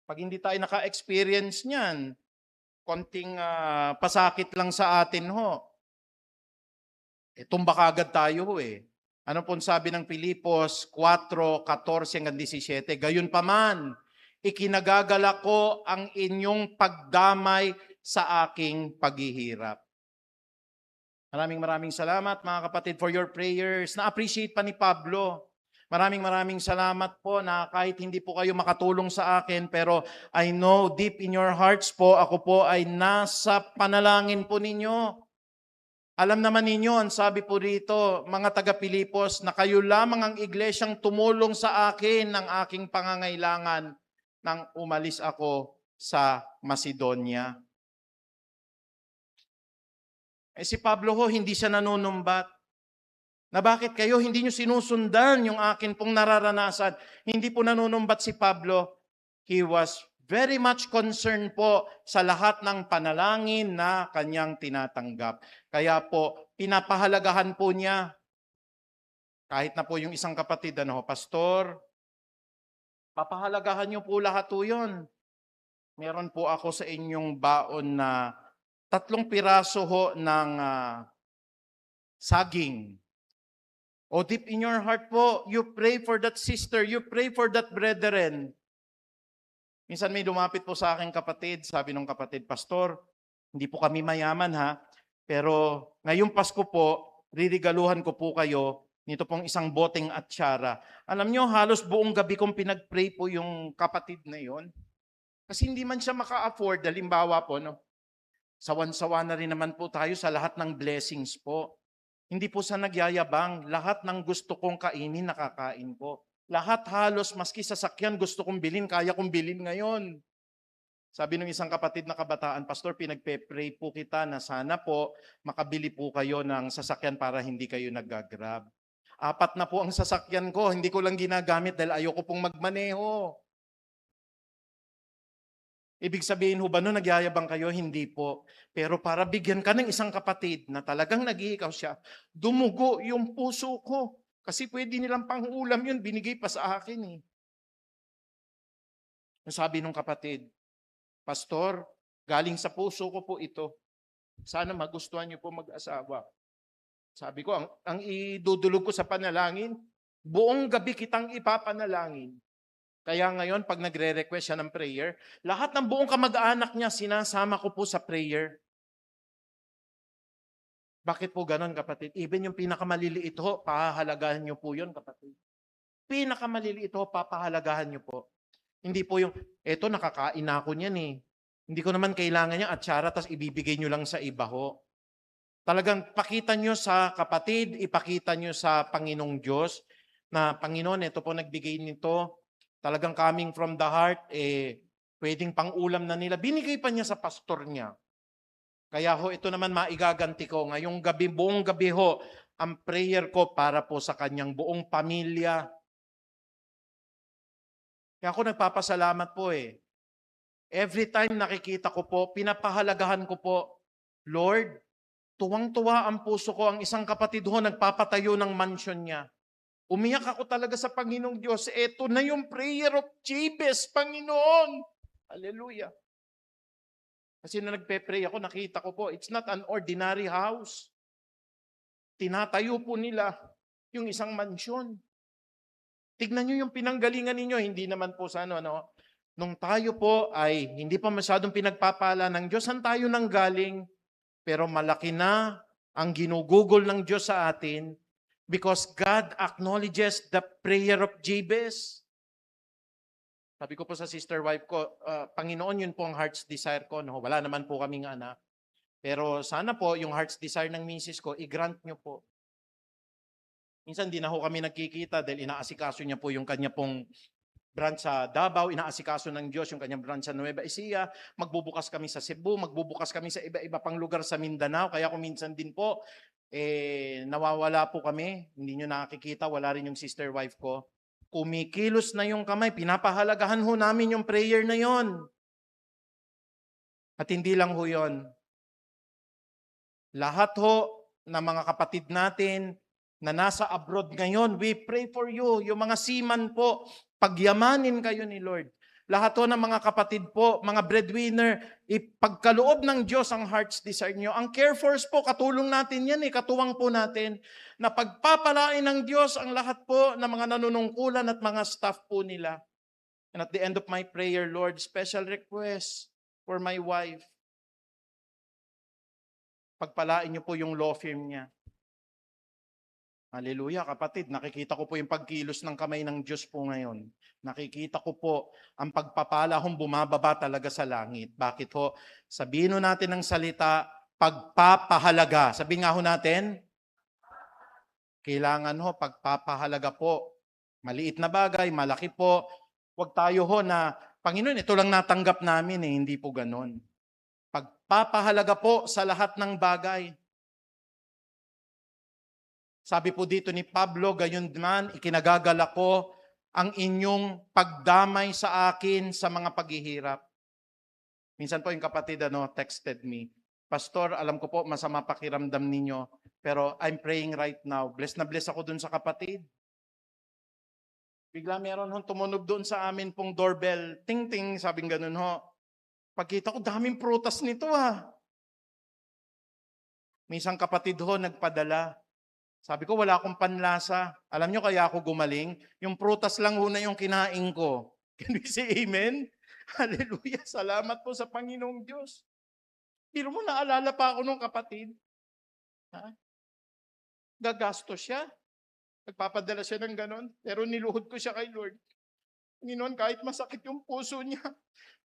Pag hindi tayo naka-experience niyan, konting pasakit lang sa atin ho. Tumba kagad tayo ho eh. Ano pong sabi ng Pilipos 4:14-17? Gayon pa man, ikinagagala ko ang inyong pagdamay sa aking paghihirap. Maraming salamat mga kapatid for your prayers. Na-appreciate pa ni Pablo. Maraming salamat po na kahit hindi po kayo makatulong sa akin, pero I know deep in your hearts po, ako po ay nasa panalangin po ninyo. Alam naman ninyo, ang sabi po rito, mga taga-Pilipos, na kayo lamang ang iglesyang tumulong sa akin ng aking pangangailangan nang umalis ako sa Macedonia. Si Pablo ho, hindi siya nanunumbat. Na bakit kayo hindi nyo sinusundan yung akin pong nararanasan? Hindi po nanunumbat si Pablo. He was very much concerned po sa lahat ng panalangin na kanyang tinatanggap. Kaya po, pinapahalagahan po niya. Kahit na po yung isang kapatid, Pastor, papahalagahan niyo po lahat po yun. Meron po ako sa inyong baon na 3 piraso ho ng saging. O deep in your heart po, you pray for that sister, you pray for that brethren. Minsan may lumapit po sa akin kapatid, sabi ng kapatid, Pastor, hindi po kami mayaman ha, pero ngayong Pasko po, ririgaluhan ko po kayo nito pong isang boteng atsara. Alam nyo, halos buong gabi kong pinag-pray po yung kapatid na yon. Kasi hindi man siya maka-afford, halimbawa po, no? Sawan-sawa na rin naman po tayo sa lahat ng blessings po. Hindi po sa nagyayabang, lahat ng gusto kong kainin, nakakain po. Lahat halos, maski sasakyan, gusto kong bilhin, kaya kong bilhin ngayon. Sabi ng isang kapatid na kabataan, Pastor, pinagpe-pray po kita na sana po makabili po kayo ng sasakyan para hindi kayo nag-grab. 4 na po ang sasakyan ko, hindi ko lang ginagamit dahil ayoko pong magmaneho. Ibig sabihin ho ba no, nagyayabang kayo? Hindi po. Pero para bigyan ka ng isang kapatid na talagang nag-iikaw siya, dumugo yung puso ko. Kasi pwede nilang pang-ulam yun, binigay pa sa akin eh. Sabi ng kapatid, Pastor, galing sa puso ko po ito. Sana magustuhan niyo po mag-asawa. Sabi ko, ang idudulog ko sa panalangin, buong gabi kitang ipapanalangin. Kaya ngayon, pag nagre-request siya ng prayer, lahat ng buong kamag-anak niya, sinasama ko po sa prayer. Bakit po ganon, kapatid? Even yung pinakamaliliit ho, pahahalagahan niyo po yun, kapatid. Pinakamaliliit ho, papahalagahan niyo po. Hindi po yung, eto nakakain na ako niyan eh. Hindi ko naman kailangan niya atsara, tas ibibigay niyo lang sa iba ho. Talagang pakita niyo sa kapatid, ipakita niyo sa Panginoong Diyos, na Panginoon, ito po nagbigay nito, talagang coming from the heart, pwedeng pang-ulam na nila. Binigay pa niya sa pastor niya. Kaya ho, ito naman maigaganti ko. Ngayong gabi, buong gabi ho, ang prayer ko para po sa kanyang buong pamilya. Kaya ako nagpapasalamat po eh. Every time nakikita ko po, pinapahalagahan ko po, Lord, tuwang-tuwa ang puso ko. Ang isang kapatid ho, nagpapatayo ng mansion niya. Umiyak ako talaga sa Panginoong Diyos. Ito na yung prayer of Jabez, Panginoon. Hallelujah. Kasi na nagpe-pray ako, nakita ko po, it's not an ordinary house. Tinatayo po nila yung isang mansyon. Tignan nyo yung pinanggalingan ninyo. Hindi naman po sa ano. Nung tayo po ay hindi pa masyadong pinagpapala ng Diyos, saan tayo nang galing? Pero malaki na ang ginugugol ng Diyos sa atin. Because God acknowledges the prayer of Jabez. Sabi ko po sa sister wife ko, Panginoon, yun po ang heart's desire ko. No? Wala naman po kaming anak. Pero sana po, yung heart's desire ng misis ko, i-grant nyo po. Minsan di na ho kami nagkikita dahil inaasikaso niya po yung kanya pong branch sa Davao, inaasikaso ng Diyos yung kanyang branch sa Nueva Ecija. Magbubukas kami sa Cebu, magbubukas kami sa iba-iba pang lugar sa Mindanao. Kaya kung minsan din po, nawawala po kami. Hindi nyo nakikita, wala rin yung sister wife ko. Kumikilos na yung kamay, pinapahalagahan ho namin yung prayer na yon. At hindi lang ho yun. Lahat ho ng mga kapatid natin na nasa abroad ngayon, we pray for you. Yung mga seaman po, pagyamanin kayo ni Lord. Lahat ho ng mga kapatid po, mga breadwinner, ipagkaloob ng Diyos ang heart's desire nyo. Ang Care Force po, katulong natin yan, katuwang po natin, na pagpapalain ng Diyos ang lahat po ng mga nanunungkulan at mga staff po nila. And at the end of my prayer, Lord, special request for my wife. Pagpalain niyo po yung law firm niya. Hallelujah, kapatid. Nakikita ko po yung pagkilos ng kamay ng Diyos po ngayon. Nakikita ko po ang pagpapala kung bumababa talaga sa langit. Bakit ho? Sabihin ho natin ng salita, pagpapahalaga. Sabihin nga ho natin, kailangan ho, pagpapahalaga po. Maliit na bagay, malaki po. Huwag tayo ho na, Panginoon, ito lang natanggap namin hindi po ganon. Pagpapahalaga po sa lahat ng bagay. Sabi po dito ni Pablo, gayon man, ikinagagala ko ang inyong pagdamay sa akin sa mga paghihirap. Minsan po yung kapatid texted me, Pastor, alam ko po masama pakiramdam ninyo, pero I'm praying right now. Bless na bless ako dun sa kapatid. Bigla meron tumunog doon sa amin pong doorbell. Ting-ting, sabing ganun ho. Pagkita ko, daming prutas nito May isang kapatid ho, nagpadala. Sabi ko, wala akong panlasa. Alam nyo kaya ako gumaling? Yung prutas lang ho na yung kinain ko. Can we say amen? Hallelujah. Salamat po sa Panginoong Diyos. Pero mo, naalala pa ako nung kapatid. Gagastos siya. Nagpapadala siya ng ganon. Pero niluhod ko siya kay Lord. Panginoon, kahit masakit yung puso niya,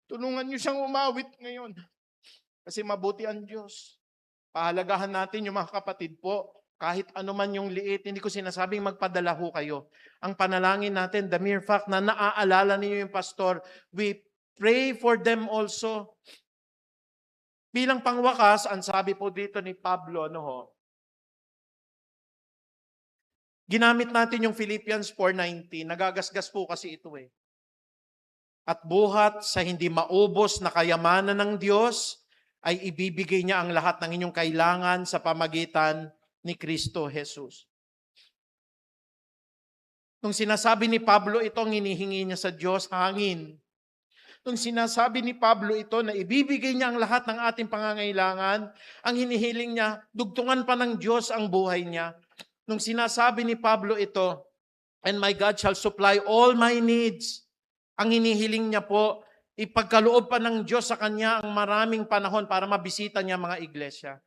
tulungan niyo siyang umawit ngayon. Kasi mabuti ang Diyos. Pahalagahan natin yung mga kapatid po. Kahit ano man yung liit, hindi ko sinasabing magpadala ho kayo. Ang panalangin natin, the mere fact na naaalala niyo yung pastor, we pray for them also. Bilang pangwakas, ang sabi po dito ni Pablo, ginamit natin yung Philippians 4:19, nagagasgas po kasi ito At buhat sa hindi maubos na kayamanan ng Diyos, ay ibibigay niya ang lahat ng inyong kailangan sa pamagitan ni Kristo Jesus. Nung sinasabi ni Pablo ito, ang hinihingi niya sa Diyos, hangin. Nung sinasabi ni Pablo ito na ibibigay niya ang lahat ng ating pangangailangan, ang hinihiling niya, dugtungan pa ng Diyos ang buhay niya. Nung sinasabi ni Pablo ito, and my God shall supply all my needs, ang hinihiling niya po, ipagkaloob pa ng Diyos sa kanya ang maraming panahon para mabisita niya mga iglesia.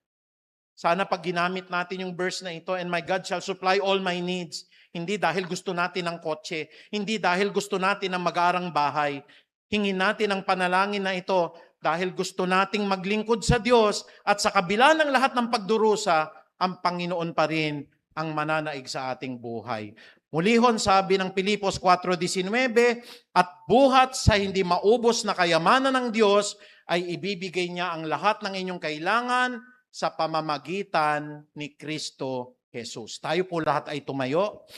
Sana pag ginamit natin yung verse na ito, and my God shall supply all my needs, hindi dahil gusto natin ng kotse, hindi dahil gusto natin ng mag-arang bahay. Hingin natin ang panalangin na ito dahil gusto nating maglingkod sa Diyos at sa kabila ng lahat ng pagdurusa, ang Panginoon pa rin ang mananaig sa ating buhay. Mulihon sabi ng Pilipos 4:19, at buhat sa hindi maubos na kayamanan ng Diyos ay ibibigay niya ang lahat ng inyong kailangan sa pamamagitan ni Kristo Jesus. Tayo po lahat ay tumayo.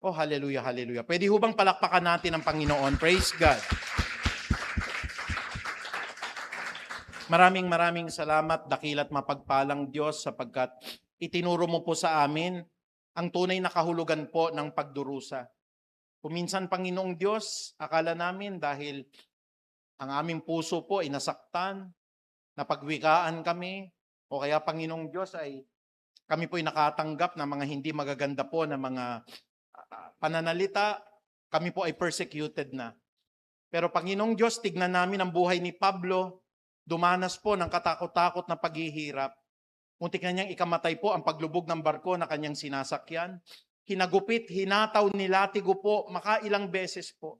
Oh, hallelujah, hallelujah. Pwede ho bang palakpakan natin ang Panginoon? Praise God. Maraming salamat, dakila't mapagpalang Diyos, sapagkat itinuro mo po sa amin ang tunay na kahulugan po ng pagdurusa. Kuminsan, Panginoong Diyos, akala namin dahil ang aming puso po ay nasaktan, napagwikaan kami, o kaya Panginoong Diyos ay kami po ay nakatanggap ng mga hindi magaganda po na mga pananalita, kami po ay persecuted na. Pero Panginoong Diyos, tignan namin ang buhay ni Pablo, dumanas po ng katakot-takot na paghihirap. Muntik na niyang ikamatay po ang paglubog ng barko na kanyang sinasakyan. Hinagupit, hinataw, nilatigo po, makailang beses po.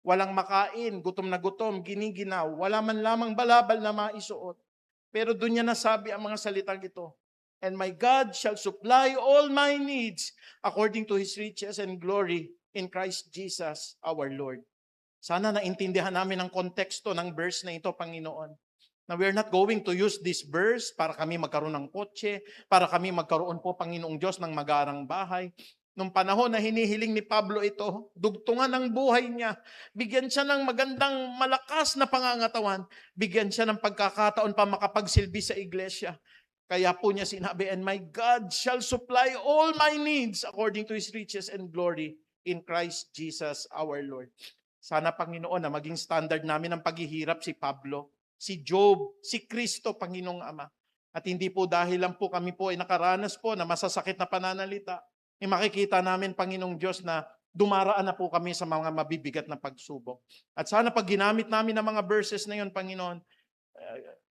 Walang makain, gutom na gutom, giniginaw, wala man lamang balabal na maisuot. Pero doon niya nasabi ang mga salitang ito, and my God shall supply all my needs according to His riches and glory in Christ Jesus our Lord. Sana naintindihan namin ang konteksto ng verse na ito, Panginoon. na we are not going to use this verse para kami magkaroon ng kotse, para kami magkaroon po, Panginoong Diyos, ng magarang bahay. Nung panahon na hinihiling ni Pablo ito, dugtungan ang buhay niya, bigyan siya ng magandang malakas na pangangatawan, bigyan siya ng pagkakataon pa makapagsilbi sa iglesia. Kaya po niya sinabi, and my God shall supply all my needs according to His riches and glory in Christ Jesus our Lord. Sana, Panginoon, na maging standard namin ng paghihirap si Pablo, si Job, si Kristo, Panginoong Ama. At hindi po dahil lang po kami po ay nakaranas po na masasakit na pananalita, makikita namin, Panginoong Diyos, na dumaraan na po kami sa mga mabibigat na pagsubok. At sana pag ginamit namin ang mga verses na yun, Panginoon,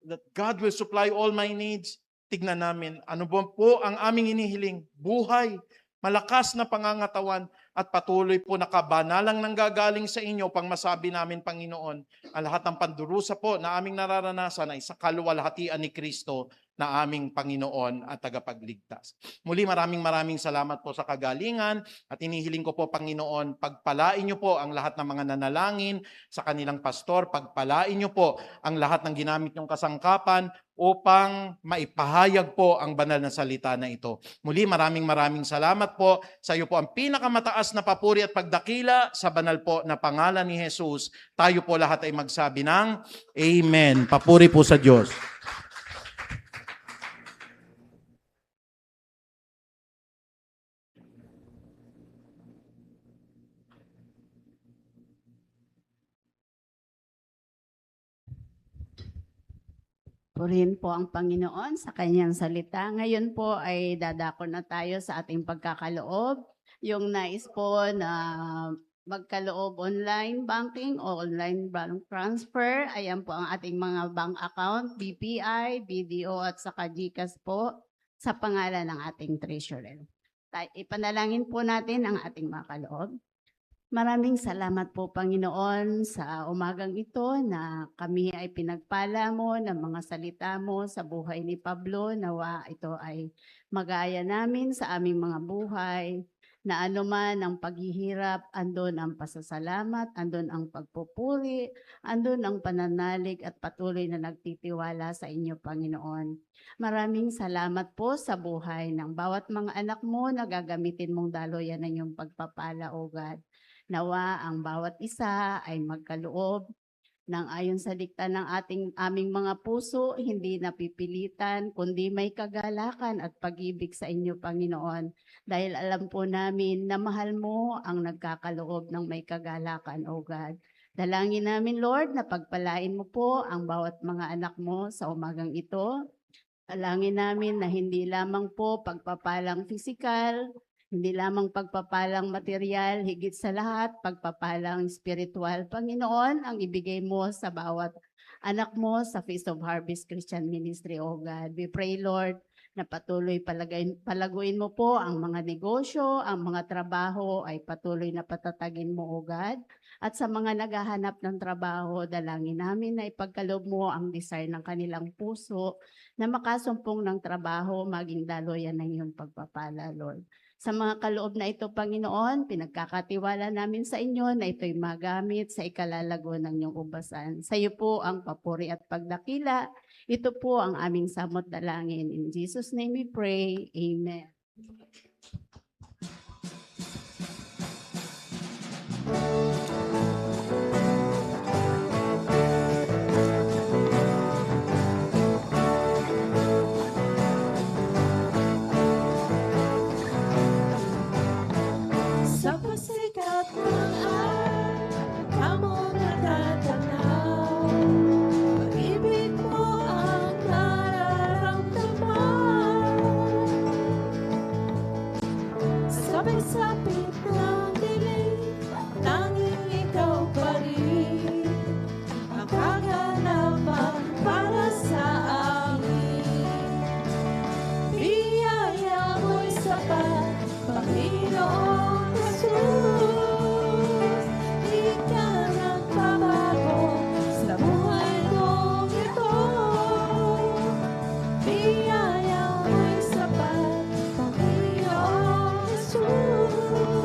that God will supply all my needs, tignan namin, ano po ang aming inihiling? Buhay, malakas na pangangatawan, at patuloy po nakabanalang nanggagaling sa inyo pang masabi namin, Panginoon, ang lahat ng pandurusa po na aming nararanasan ay sa kaluwalhatian ni Kristo na aming Panginoon at tagapagligtas. Muli, maraming salamat po sa kagalingan at inihiling ko po, Panginoon, pagpalain niyo po ang lahat ng mga nanalangin sa kanilang pastor, pagpalain niyo po ang lahat ng ginamit niyong kasangkapan upang maipahayag po ang banal na salita na ito. Muli, maraming salamat po. Sa iyo po ang pinakamataas na papuri at pagdakila sa banal po na pangalan ni Jesus. Tayo po lahat ay magsabi ng Amen. Papuri po sa Diyos. Purihin po ang Panginoon sa kanyang salita. Ngayon po ay dadako na tayo sa ating pagkakaloob. Yung nais po na magkaloob online banking o online bank transfer, ayan po ang ating mga bank account, BPI, BDO at saka GCash po sa pangalan ng ating treasurer. Ipanalangin po natin ang ating mga kaloob. Maraming salamat po, Panginoon, sa umagang ito na kami ay pinagpala mo ng mga salita mo sa buhay ni Pablo. Nawa ito ay magaya namin sa aming mga buhay, na anuman ang paghihirap, andon ang pasasalamat, andon ang pagpupuri, andon ang pananalig at patuloy na nagtitiwala sa inyo, Panginoon. Maraming salamat po sa buhay ng bawat mga anak mo na gagamitin mong daloyan ng iyong pagpapala, O God. Nawa ang bawat isa ay magkaloob ng ayon sa dikta ng aming mga puso, hindi napipilitan, kundi may kagalakan at pag-ibig sa inyo, Panginoon. Dahil alam po namin na mahal mo ang nagkakaloob ng may kagalakan, O God. Dalangin namin, Lord, na pagpalain mo po ang bawat mga anak mo sa umagang ito. Dalangin namin na hindi lamang po pagpapalang pisikal, hindi lamang pagpapalang material, higit sa lahat, pagpapalang spiritual. Panginoon, ang ibigay mo sa bawat anak mo sa Feast of Harvest Christian Ministry, O God. We pray, Lord, na patuloy palaguin mo po ang mga negosyo, ang mga trabaho ay patuloy na patatagin mo, O God. At sa mga naghahanap ng trabaho, dalangin namin na ipagkaloob mo ang desire ng kanilang puso na makasumpong ng trabaho, maging daloyan ng iyong pagpapala, Lord. Sa mga kaloob na ito, Panginoon, pinagkakatiwala namin sa inyo na ito'y magamit sa ikalalago ng inyong ubasan. Sa iyo po ang papuri at pagdakila. Ito po ang aming samot dalangin. In Jesus' name we pray. Amen. Sa pasikat ng araw, hamon natatanaw. Pag-ibig mo ang nararamdaman. Sabay-sabit ng dilim, tanging ikaw pa rin ang kaganapan para sa amin. Biyaya mo'y sapat, Panginoon Jesus. Di ka nagbabago sa buhay kong ito. Biyaya mo'y sapat, Panginoon Jesus.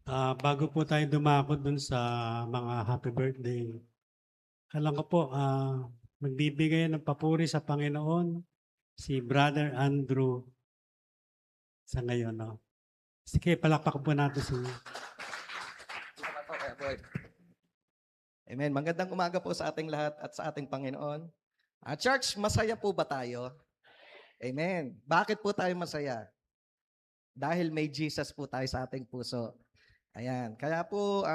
Bago po tayo dumako dun sa mga happy birthday, alam ko po, magbibigay ng papuri sa Panginoon si Brother Andrew sa ngayon. No? Sige, palakpak po natin si... Amen. Magandang umaga po sa ating lahat at sa ating Panginoon. Church, masaya po ba tayo? Amen. Bakit po tayo masaya? Dahil may Jesus po tayo sa ating puso. Ayan. Kaya po,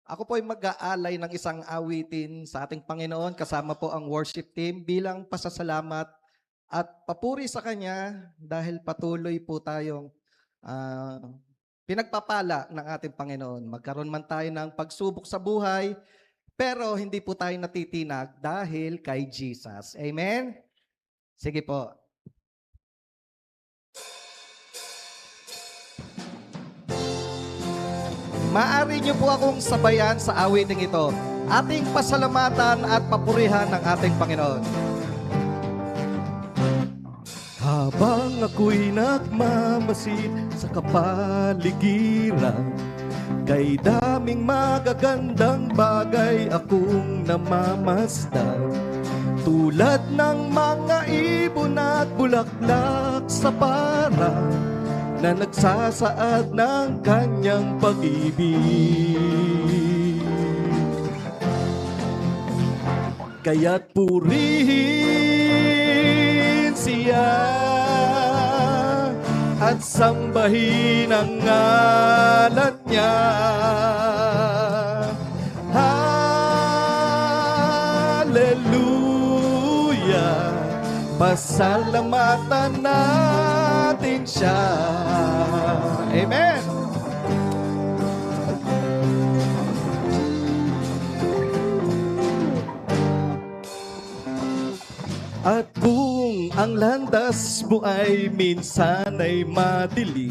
ako po ay mag-aalay ng isang awitin sa ating Panginoon kasama po ang worship team bilang pasasalamat at papuri sa Kanya dahil patuloy po tayong pinagpapala ng ating Panginoon. Magkaroon man tayo ng pagsubok sa buhay, pero hindi po tayo natitinag dahil kay Jesus. Amen? Sige po. Maaari niyo po akong sabayan sa awiting ito. Ating pasalamatan at papurihan ng ating Panginoon. Habang ako'y nagmamasid sa kapaligiran, kay daming magagandang bagay akong namamasdan. Tulad ng mga ibon at bulaklak sa parang na nagsasaad ng kanyang pag-ibig. Kaya't purihin siya at sambahin ang ngalan niya. Hallelujah, pasalamatan natin siya. Amen. At kung ang landas mo ay minsan ay madilim,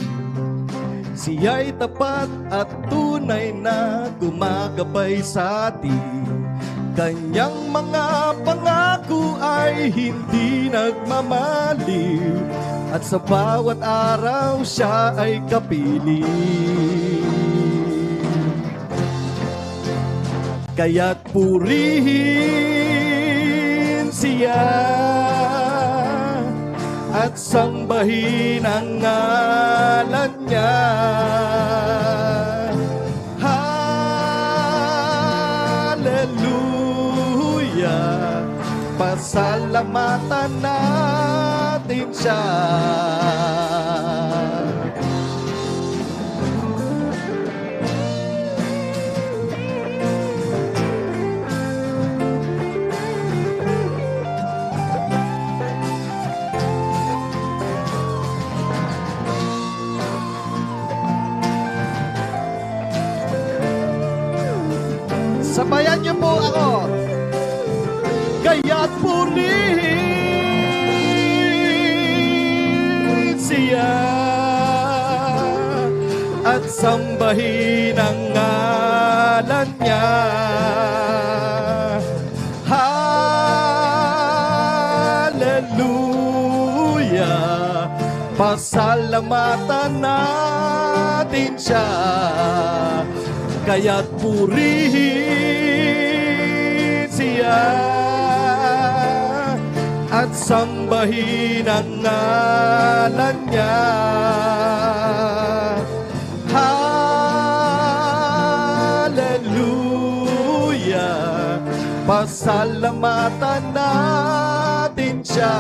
siya'y tapat at tunay na gumagabay sa atin. Kanyang mga pangako ay hindi nagmamaliw, at sa bawat araw siya ay kapiling. Kaya't purihin siya at sambahin ang ngalan niya. Hallelujah, pasalamatan natin siya. Sabayan niyo po ako. Kaya't purihin siya at sambahin ang ngalan niya. Hallelujah, pasalamatan natin siya. Kaya't purihin siya at sambahin ang ngalan niya. Hallelujah, pasalamatan natin siya.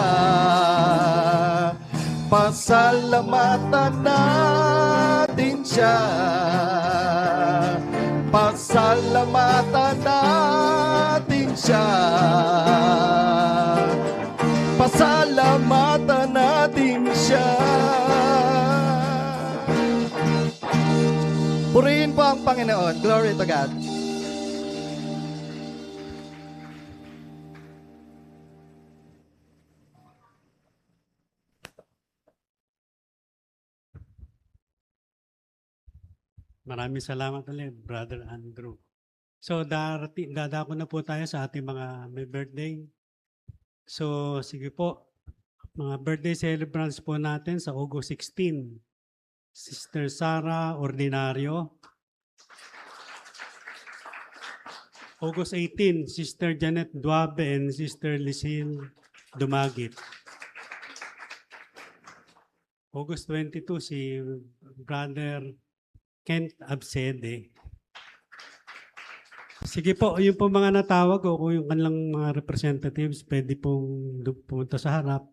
Pasalamatan natin siya. Pasalamatan natin siya. Pasalamatan natin siya. Purihin po ang Panginoon. Glory to God. Maraming salamat ulit, Brother Andrew. So, dadako na po tayo sa ating mga may birthday. So, sige po, mga birthday celebrants po natin sa August 16. Sister Sara Ordinario, August 18, Sister Janet Duabe and Sister Lisil Dumagit. August 22, si Brother Kent Absede. Sige po, yung po mga natawag o kung yung kanilang mga representatives, pwede pong pumunta sa harap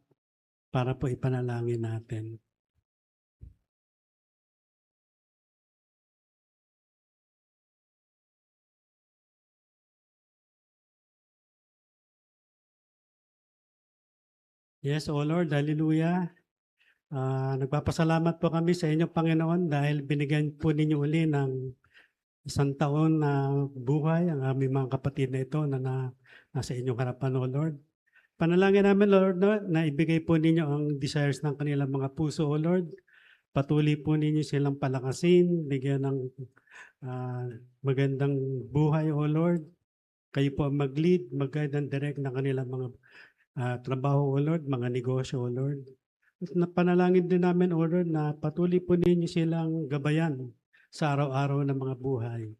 para po ipanalangin natin. Yes, O Lord, hallelujah. Nagpapasalamat po kami sa inyong Panginoon dahil binigyan po ninyo uli ng isang taon na buhay ang aming mga kapatid na ito na nasa inyong harapan, O Lord. Panalangin namin, Lord, na ibigay po ninyo ang desires ng kanilang mga puso, O Lord. Patuloy po ninyo silang palakasin, bigyan ng magandang buhay, O Lord. Kayo po ang mag-lead, mag-guide and direct ng kanilang mga trabaho, O Lord, mga negosyo, O Lord. Panalangin din namin, O Lord, na patuloy po ninyo silang gabayan sa araw-araw ng mga buhay.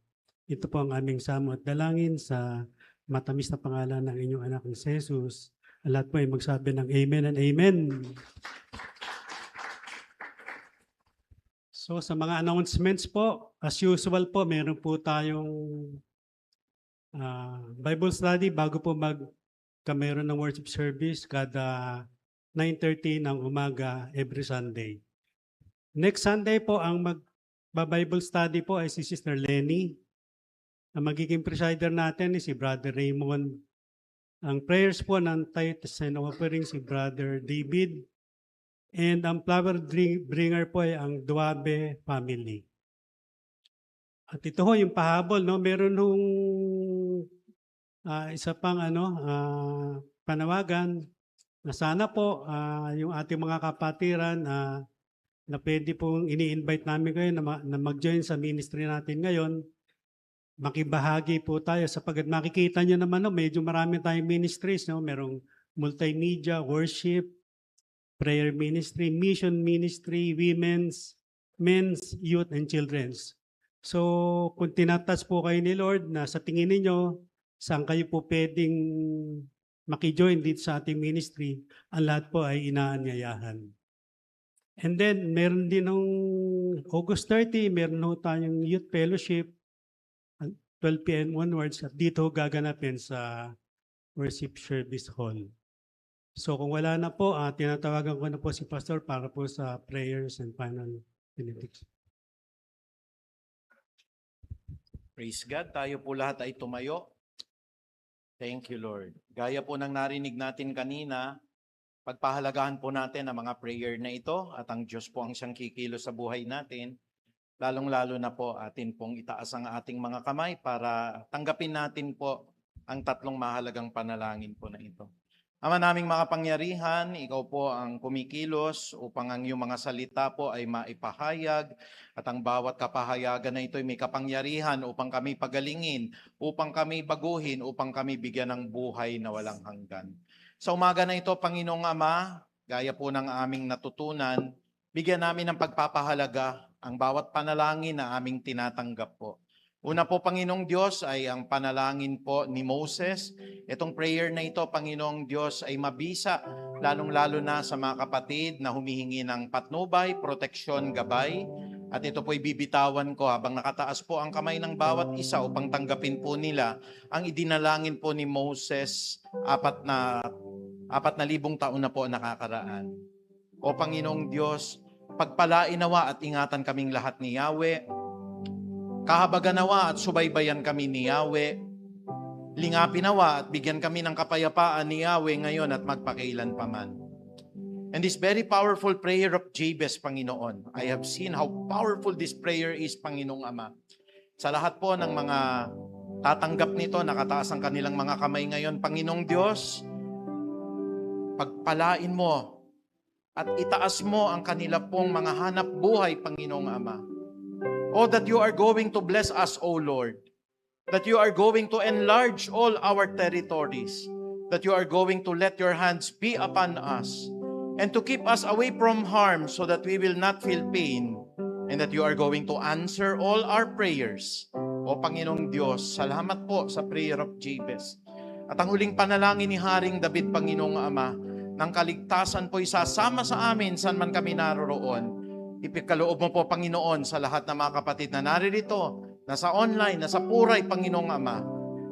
Ito po ang aming samo at dalangin sa matamis na pangalan ng inyong anak ng Jesus. Ang lahat po ay magsabi ng Amen and Amen. So sa mga announcements po, as usual po, meron po tayong Bible study bago po meron ng worship service kada 9:30 ng umaga every Sunday. Next Sunday po ang Bible study po ay si Sister Lenny. Ang magiging presider natin ay si Brother Raymond. Ang prayers po ng tithes and offering si Brother David. And ang flower bringer po ay ang Duabe family. At ito ho yung pahabol, no? Meron hong isa pang panawagan na sana po yung ating mga kapatiran na pwede pong ini-invite namin kayo na mag-join sa ministry natin ngayon. Makibahagi po tayo sapagkat makikita nyo naman, no, medyo marami tayong ministries. No? Merong multimedia, worship, prayer ministry, mission ministry, women's, men's, youth, and children's. So kung tinatas po kayo ni Lord na sa tingin ninyo, saan kayo po pwedeng maki-join dito sa ating ministry, ang lahat po ay inaanyayahan. And then, meron din nung August 30, meron ho tayong youth fellowship, 12 p.m. onwards, at dito gaganapin sa worship service hall. So kung wala na po, tinatawagan ko na po si Pastor para po sa prayers and final benediction. Praise God. Tayo po lahat ay tumayo. Thank you, Lord. Gaya po ng narinig natin kanina, pagpahalagahan po natin ang mga prayer na ito at ang Diyos po ang siyang kikilos sa buhay natin. Lalong-lalo na po atin pong itaas ang ating mga kamay para tanggapin natin po ang tatlong mahalagang panalangin po na ito. Ama naming makapangyarihan, ikaw po ang kumikilos upang ang iyong mga salita po ay maipahayag at ang bawat kapahayagan na ito ay may kapangyarihan upang kami pagalingin, upang kami baguhin, upang kami bigyan ng buhay na walang hanggan. Sa umaga na ito, Panginoong Ama, gaya po ng aming natutunan, bigyan namin ng pagpapahalaga ang bawat panalangin na aming tinatanggap po. Una po, Panginoong Diyos, ay ang panalangin po ni Moses. Itong prayer na ito, Panginoong Diyos, ay mabisa, lalong-lalo na sa mga kapatid na humihingi ng patnubay, proteksyon, gabay. At ito po'y bibitawan ko habang nakataas po ang kamay ng bawat isa upang tanggapin po nila ang idinalangin po ni Moses 4,000 taon na po nakakaraan. O Panginoong Diyos, pagpalain nawa at ingatan kaming lahat ni Yahweh. Kahabagan nawa at subaybayan kami ni Yahweh. Lingapin nawa at bigyan kami ng kapayapaan ni Yahweh ngayon at magpakailanpaman. And this very powerful prayer of Jabez, Panginoon, I have seen how powerful this prayer is, Panginoong Ama. Sa lahat po ng mga tatanggap nito, nakataas ang kanilang mga kamay ngayon, Panginoong Diyos, pagpalain mo at itaas mo ang kanila pong mga hanap buhay, Panginoong Ama. Oh, that you are going to bless us, O Lord. That you are going to enlarge all our territories. That you are going to let your hands be upon us. And to keep us away from harm so that we will not feel pain. And that you are going to answer all our prayers. O Panginoong Diyos, salamat po sa prayer of Jabez. At ang huling panalangin ni Haring David, Panginoong Ama, ng kaligtasan po isasama sa amin saan man kami naroroon. Ipagkaloob mo po, Panginoon, sa lahat ng mga kapatid na naririto, nasa online, nasa puray, Panginoong Ama,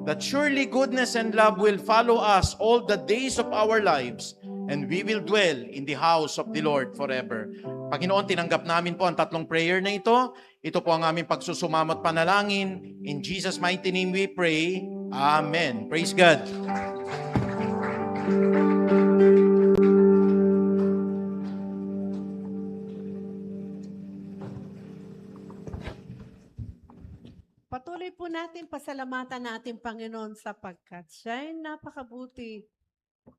that surely goodness and love will follow us all the days of our lives, and we will dwell in the house of the Lord forever. Panginoon, tinanggap namin po ang tatlong prayer na ito. Ito po ang aming pagsusumamot panalangin. In Jesus' mighty name we pray. Amen. Praise God. Patuloy po natin pasalamatan natin, Panginoon, sapagkat siya'y napakabuti.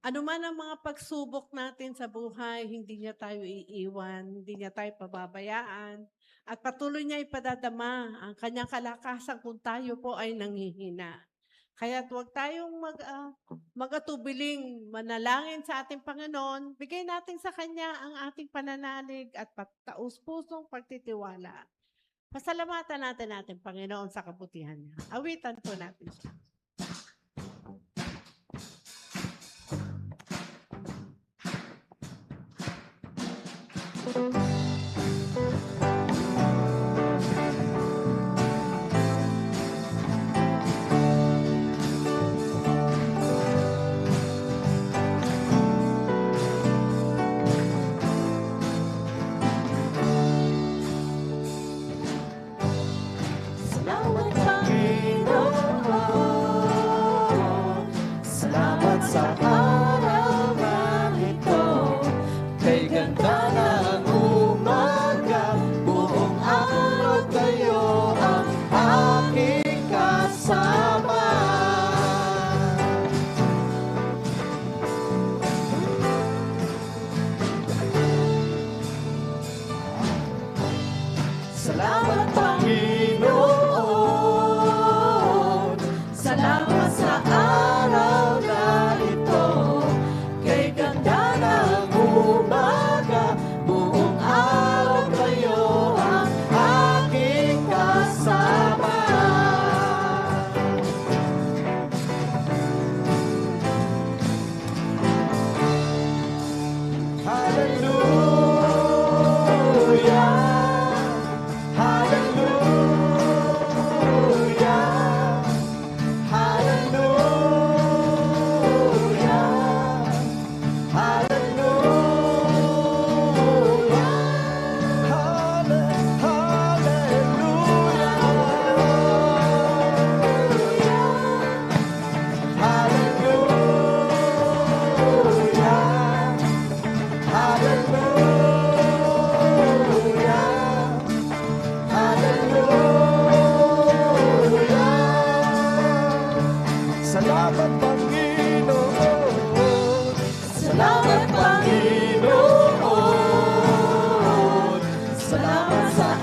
Ano man ang mga pagsubok natin sa buhay, hindi niya tayo iiwan, hindi niya tayo pababayaan, at patuloy niya ipadadama ang kanyang kalakasan kung tayo po ay nanghihina. Kaya huwag tayong mag-atubiling manalangin sa ating Panginoon, bigay natin sa Kanya ang ating pananalig at taus-pusong pagtitiwala. Pasalamatan natin ating Panginoon sa kabutihan niya. Awitan po natin siya. Salamat Panginoon, salamat sa araw na ito. Kay ganda ng umaga, buong araw kayo ang aking kasama. Salamat Panginoon, salamat sa araw na ito. Kay ganda ng umaga, buong araw kayo ang aking kasama. Hallelujah. Salamat Panginoon, salamat Panginoon, salamat sa